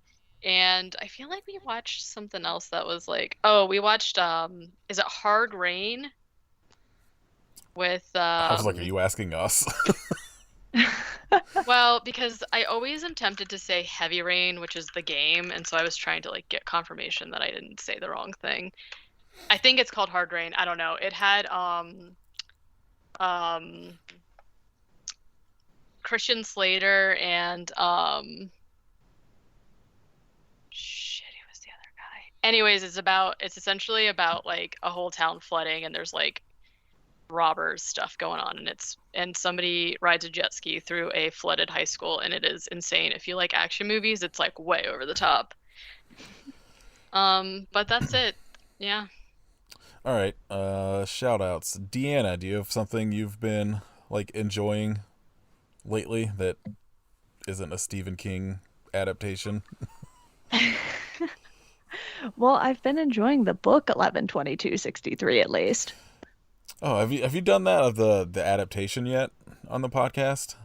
And I feel like we watched something else that was like, we watched is it Hard Rain? With I was like, are you asking us? Well, because I always am tempted to say Heavy Rain, which is the game, and so I was trying to like get confirmation that I didn't say the wrong thing. I think it's called Hard Rain. I don't know. It had Christian Slater and shit, who was the other guy? Anyways, it's essentially about like a whole town flooding, and there's like robbers stuff going on, and somebody rides a jet ski through a flooded high school, and it is insane. If you like action movies, it's like way over the top. But that's it. Yeah. All right. Shout outs. Deanna, do you have something you've been like enjoying lately that isn't a Stephen King adaptation? Well, I've been enjoying the book 11/22/63 at least. Oh, have you done that of the adaptation yet on the podcast?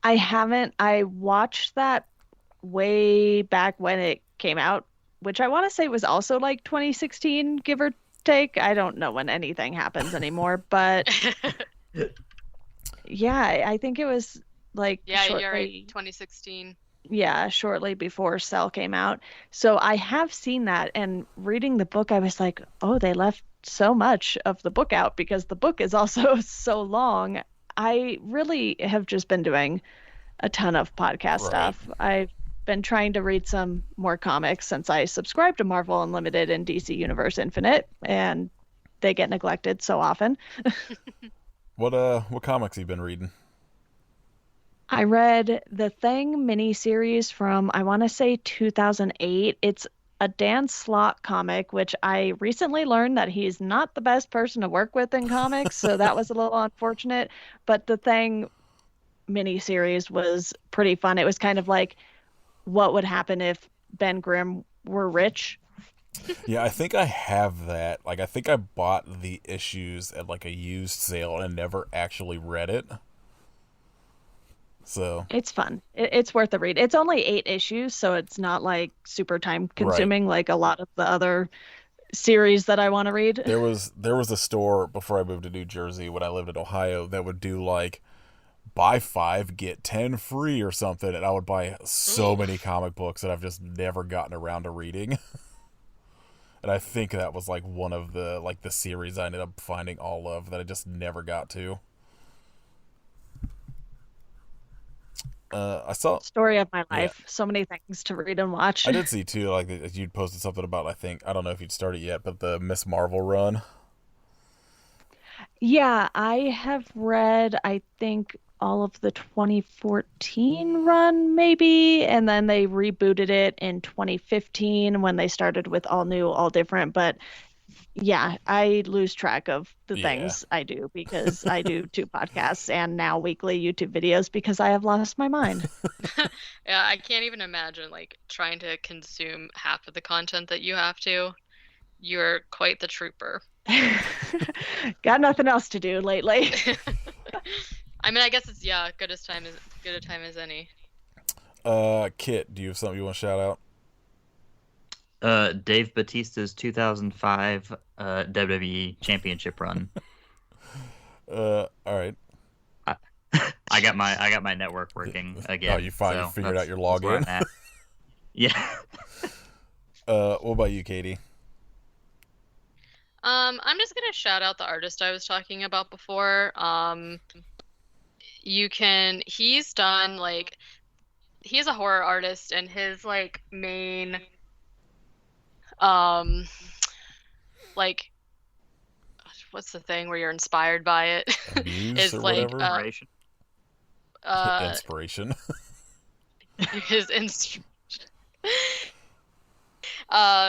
I haven't. I watched that way back when it came out, which I want to say was also like 2016, give or take. I don't know when anything happens anymore, but yeah, I think it was like Yeah, you're right. shortly, 2016. yeah, shortly before Cell came out. So I have seen that, and reading the book, I was like, oh, they left so much of the book out because the book is also so long. I really have just been doing a ton of podcast Right. stuff. I've been trying to read some more comics since I subscribe to Marvel Unlimited and DC Universe Infinite, and they get neglected so often. What comics you been reading? I read the Thing miniseries from, I want to say 2008. It's a Dan Slott comic, which I recently learned that he's not the best person to work with in comics, so that was a little unfortunate. But the Thing miniseries was pretty fun. It was kind of like what would happen if Ben Grimm were rich. Yeah, I think I have that. Like, I think I bought the issues at like a used sale and never actually read it. So, It's fun. It's worth a read. It's only 8 issues, so it's not like super time right. consuming like a lot of the other series that I want to read. There was a store before I moved to New Jersey when I lived in Ohio that would do like buy 5 get 10 free or something, and I would buy so Ooh. many comic books that I've just never gotten around to reading. And I think that was like one of the series I ended up finding all of that I just never got to. I saw, Story of my yeah, life. So many things to read and watch. I did see too. Like you'd posted something about. I don't know if you'd started yet, but the Miss Marvel run. Yeah, I have read, I think, all of the 2014 run, maybe, and then they rebooted it in 2015 when they started with all new, all different. But yeah, I lose track of the Yeah, things I do because I do 2 podcasts and now weekly YouTube videos because I have lost my mind. Yeah, I can't even imagine like trying to consume half of the content that you have to. You're quite the trooper. Got nothing else to do lately. I mean, I guess it's yeah, good a time as any. Kit, do you have something you want to shout out? Dave Batista's 2005 WWE Championship run. All right. I, I got my network working Oh, again. you finally So figured out your that's where I'm login. at. Yeah. What about you, Katie? I'm just gonna shout out the artist I was talking about before. He's done like he's a horror artist, and his like main um like what's the thing where you're inspired by it A muse is or like whatever? Inspiration. uh Inspiration. his inst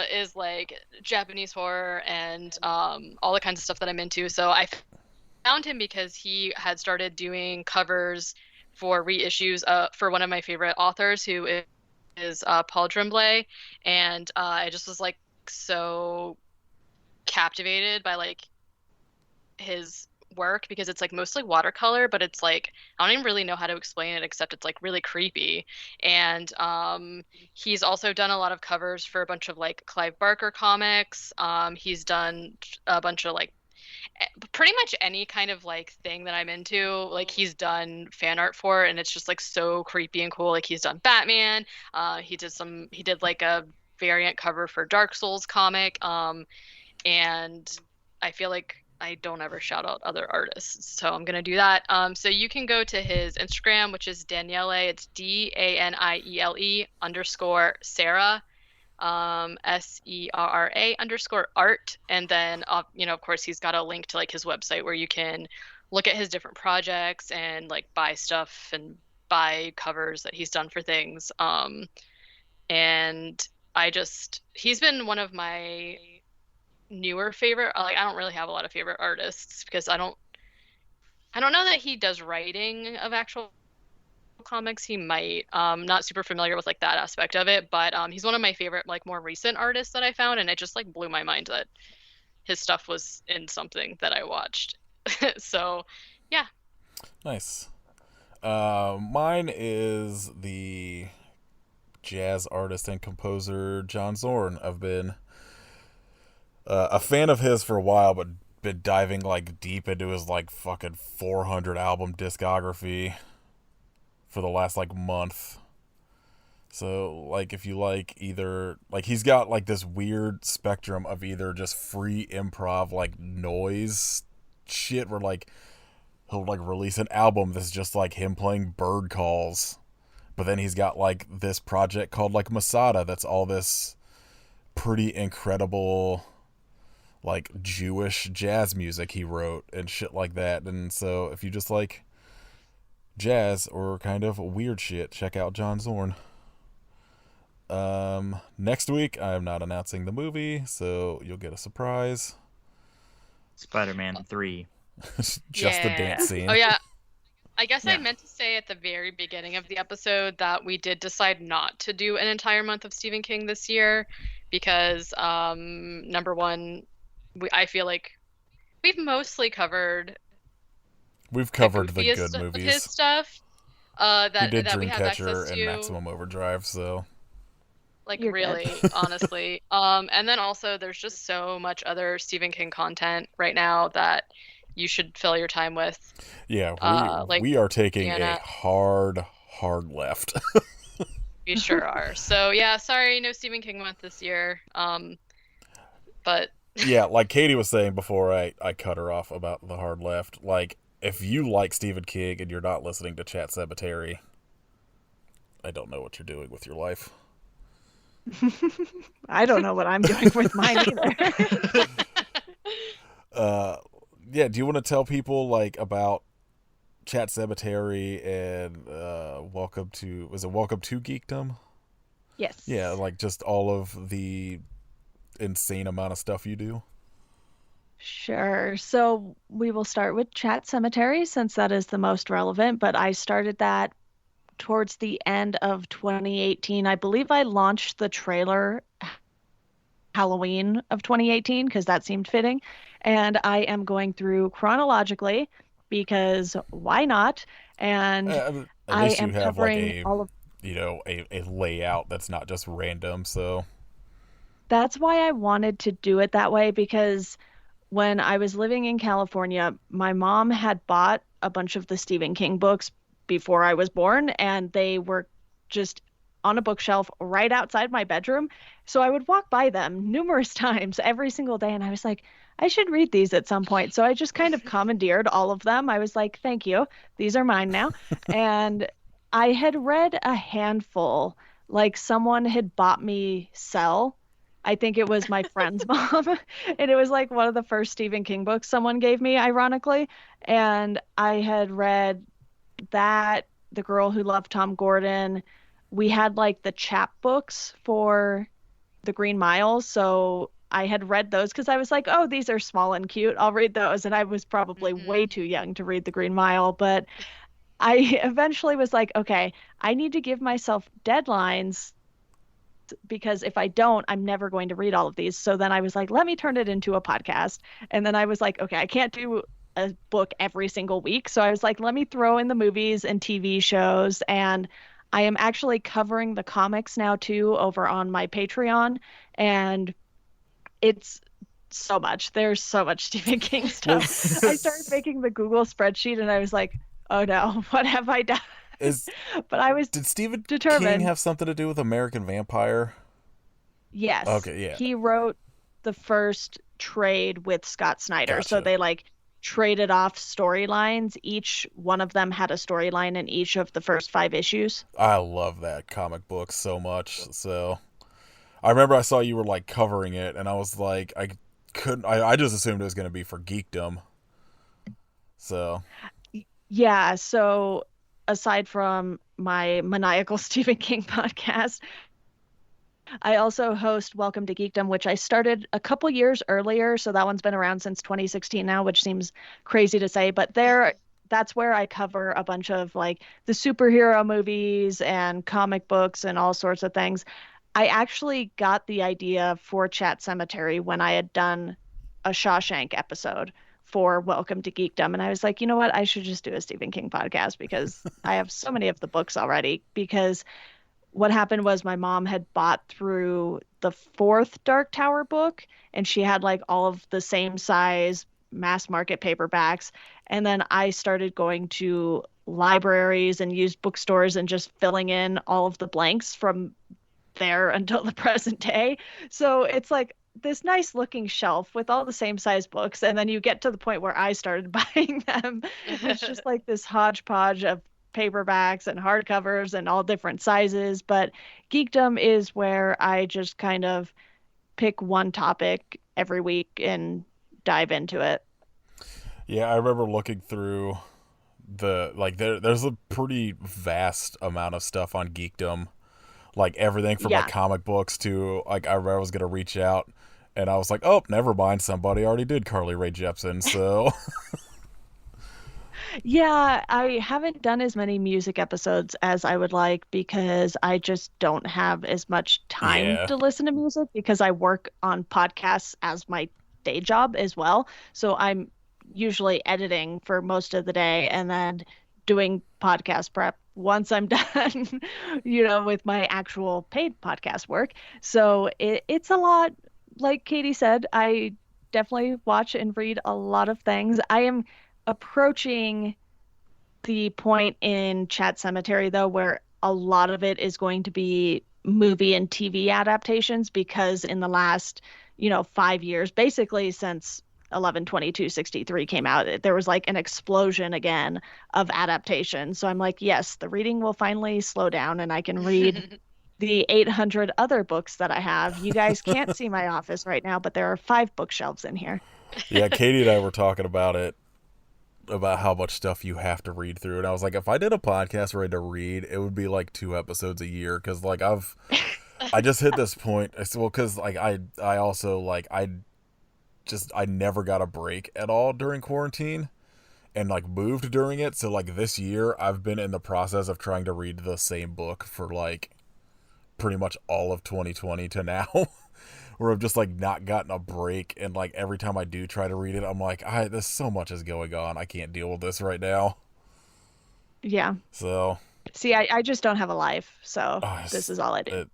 is like Japanese horror and all the kinds of stuff that I'm into. So I found him because he had started doing covers for reissues for one of my favorite authors who is Paul Tremblay, and I just was like so captivated by like his work because it's like mostly watercolor, but it's like I don't even really know how to explain it except it's like really creepy. And he's also done a lot of covers for a bunch of like Clive Barker comics. He's done a bunch of like pretty much any kind of like thing that I'm into, like he's done fan art for, and it's just like so creepy and cool. Like he's done Batman. He did like a variant cover for Dark Souls comic. And I feel like I don't ever shout out other artists, so I'm gonna do that. So you can go to his Instagram, which is Daniele. It's Daniele_Sarah, SERRA_art, and then of course he's got a link to like his website where you can look at his different projects and like buy stuff and buy covers that he's done for things. And he's been one of my newer favorite. Like I don't really have a lot of favorite artists because I don't know that he does writing of actual comics, he might. Not super familiar with like that aspect of it, but he's one of my favorite like more recent artists that I found, and it just like blew my mind that his stuff was in something that I watched. So, yeah. Nice. Mine is the jazz artist and composer John Zorn. I've been a fan of his for a while, but been diving like deep into his like fucking 400 album discography for the last like month. So like if you like either like he's got like this weird spectrum of either just free improv like noise shit where like he'll like release an album that's just like him playing bird calls. But then he's got like this project called like Masada that's all this pretty incredible like Jewish jazz music he wrote and shit like that. And so if you just like jazz or kind of weird shit, check out John Zorn. Next week I'm not announcing the movie, so you'll get a surprise. Spider-Man 3. Just the dance scene. Oh yeah. I guess Yeah. I meant to say at the very beginning of the episode that we did decide not to do an entire month of Stephen King this year because number one, I feel like we've mostly covered We've covered the goofiest good of his movies. stuff We did that we have Dreamcatcher access and to. Maximum Overdrive, so Like You're really, good. honestly. And then also there's just so much other Stephen King content right now that you should fill your time with. yeah, Like we are taking Deanna. a hard left. We sure are. So yeah, sorry, no Stephen King month this year. But Yeah, like Katie was saying before I cut her off about the hard left, like if you like Stephen King and you're not listening to Chat Sematary, I don't know what you're doing with your life. I don't know what I'm doing with mine either. Yeah, do you want to tell people like about Chat Sematary and Welcome to Geekdom? Yes. Yeah, like just all of the insane amount of stuff you do. Sure. So we will start with Chat Cemetery since that is the most relevant, but I started that towards the end of 2018. I believe I launched the trailer Halloween of 2018 because that seemed fitting. And I am going through chronologically because why not? And At I least you am have like covering all of a layout that's not just random. So that's why I wanted to do it that way because when I was living in California, my mom had bought a bunch of the Stephen King books before I was born, and they were just on a bookshelf right outside my bedroom. So I would walk by them numerous times every single day, and I was like, I should read these at some point. So I just kind of commandeered all of them. I was like, thank you. These are mine now. And I had read a handful, like someone had bought me Cell. I think it was my friend's mom. And it was like one of the first Stephen King books someone gave me, ironically. And I had read that, The Girl Who Loved Tom Gordon. We had like the chapbooks for The Green Mile. So I had read those because I was like, oh, these are small and cute. I'll read those. And I was probably way too young to read The Green Mile. But I eventually was like, okay, I need to give myself deadlines because if I don't, I'm never going to read all of these. So then I was like, let me turn it into a podcast. And then I was like, okay, I can't do a book every single week. So I was like, let me throw in the movies and TV shows. And I am actually covering the comics now too over on my Patreon. And it's so much. There's so much Stephen King stuff. I started making the Google spreadsheet and I was like, oh no, what have I done? But I was did Stephen determined. King have something to do with American Vampire? Yes. Okay, yeah. He wrote the first trade with Scott Snyder. So Gotcha. they like traded off storylines. Each one of them had a storyline in each of the first 5 issues. I love that comic book so much. So I remember I saw you were like covering it, and I was like, I just assumed it was going to be for Geekdom. So Yeah. So aside from my maniacal Stephen King podcast, I also host Welcome to Geekdom, which I started a couple years earlier. So that one's been around since 2016 now, which seems crazy to say. But there that's where I cover a bunch of like the superhero movies and comic books and all sorts of things. I actually got the idea for Chat Cemetery when I had done a Shawshank episode for Welcome to Geekdom. And I was like, you know what? I should just do a Stephen King podcast because I have so many of the books already. Because what happened was my mom had bought through the fourth Dark Tower book, and she had like all of the same size mass market paperbacks. And then I started going to libraries and used bookstores and just filling in all of the blanks from there until the present day. So it's like this nice looking shelf with all the same size books. And then you get to the point where I started buying them. It's just like this hodgepodge of paperbacks and hardcovers and all different sizes. But Geekdom is where I just kind of pick one topic every week and dive into it. Yeah, I remember looking through there's a pretty vast amount of stuff on Geekdom. Like everything from like comic books to like I remember I was gonna reach out and I was like, oh, never mind, somebody already did Carly Rae Jepsen, so Yeah, I haven't done as many music episodes as I would like because I just don't have as much time yeah. to listen to music because I work on podcasts as my day job as well. So I'm usually editing for most of the day and then doing podcast prep once I'm done, with my actual paid podcast work. So it's a lot. Like Katie said, I definitely watch and read a lot of things. I am approaching the point in Chat Cemetery, though, where a lot of it is going to be movie and TV adaptations because in the last, 5 years, basically since 11/22/63 came out, there was like an explosion again of adaptation. So I'm like, yes, the reading will finally slow down and I can read the 800 other books that I have. You guys can't see my office right now, but there are 5 bookshelves in here. Yeah, Katie and I were talking about it, about how much stuff you have to read through, and I was like, if I did a podcast where I had to read, it would be like 2 episodes a year, because like I just hit this point. Well, because like I also like I never got a break at all during quarantine, and like moved during it, so like this year I've been in the process of trying to read the same book for like pretty much all of 2020 to now. Where I've just like not gotten a break, and like every time I do try to read it, I'm like, there's so much is going on, I can't deal with this right now. Yeah. So See, I just don't have a life, so this is all I do.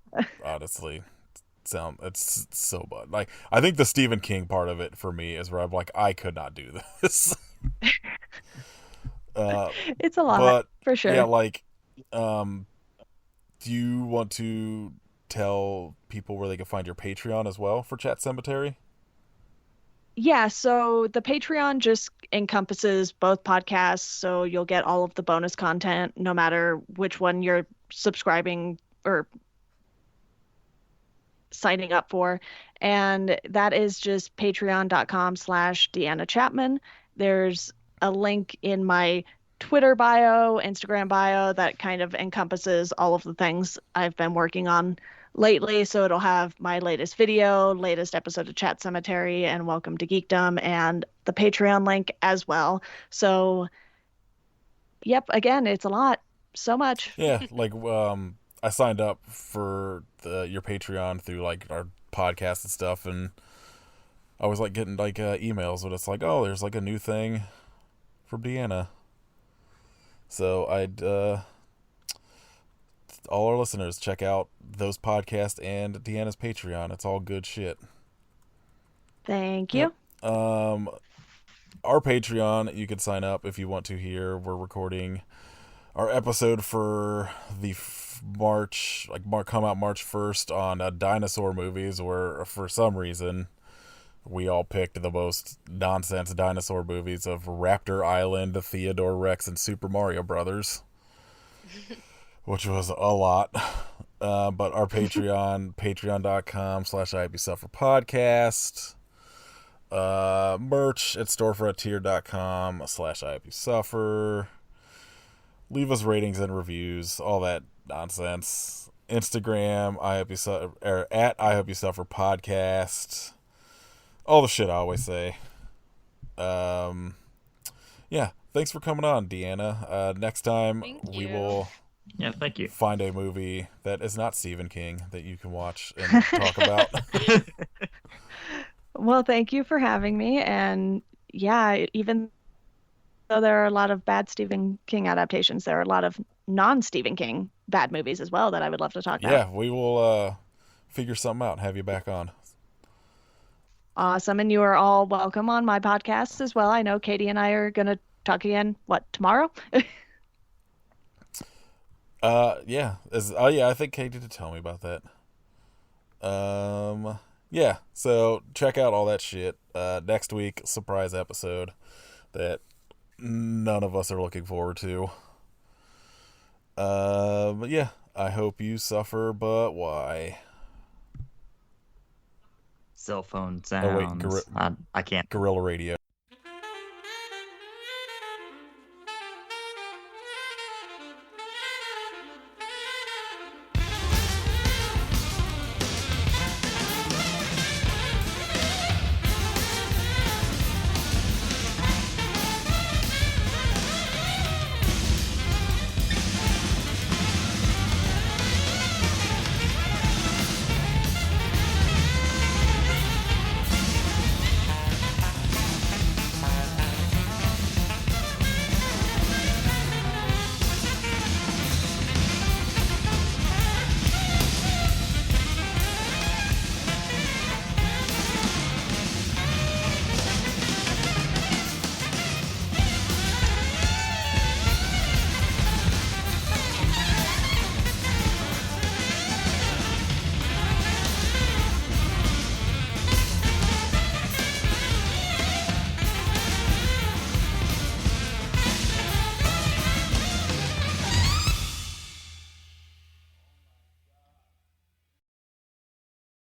Honestly, it's so bad. Like I think the Stephen King part of it for me is where I'm like, I could not do this. It's a lot, but for sure. yeah, like, do you want to tell people where they can find your Patreon as well for Chat Cemetery? Yeah, so the Patreon just encompasses both podcasts, so you'll get all of the bonus content no matter which one you're subscribing or signing up for. And that is just patreon.com/Deanna Chapman. There's a link in my Twitter bio, Instagram bio that kind of encompasses all of the things I've been working on lately. So it'll have my latest video, latest episode of Chat Cemetery, and Welcome to Geekdom, and the Patreon link as well. So, yep, again, it's a lot. So much. Yeah, like I signed up for your Patreon through like our podcast and stuff, and I was like getting like emails, but it's like, oh, there's like a new thing from Deanna. So I'd all our listeners, check out those podcasts and Deanna's Patreon. It's all good shit. Thank you. Yep. Our Patreon, you can sign up if you want to hear. We're recording our episode for the March, come out March 1st on dinosaur movies, where for some reason we all picked the most nonsense dinosaur movies of Raptor Island, Theodore Rex, and Super Mario Brothers. Which was a lot. But our Patreon, patreon.com/IHopeYouSufferPodcast. Merch at storefrontier.com/IHopeYouSuffer. Leave us ratings and reviews, all that nonsense. Instagram, at I Hope You Suffer Podcast. All the shit I always say. Yeah. thanks for coming on, Deanna. Next time Thank we you. will Yeah, thank you. find a movie that is not Stephen King that you can watch and talk about. Well, thank you for having me. And yeah, even though there are a lot of bad Stephen King adaptations, there are a lot of non-Stephen King bad movies as well that I would love to talk about. Yeah, we will figure something out and have you back on. Awesome. And you are all welcome on my podcast as well. I know Katie and I are going to talk again, tomorrow? Yeah. Yeah, I think Katie did tell me about that. Yeah, so check out all that shit. Next week, surprise episode that none of us are looking forward to. But yeah, I hope you suffer, but why? Cell phone Oh wait, sounds. I can't. Gorilla Radio.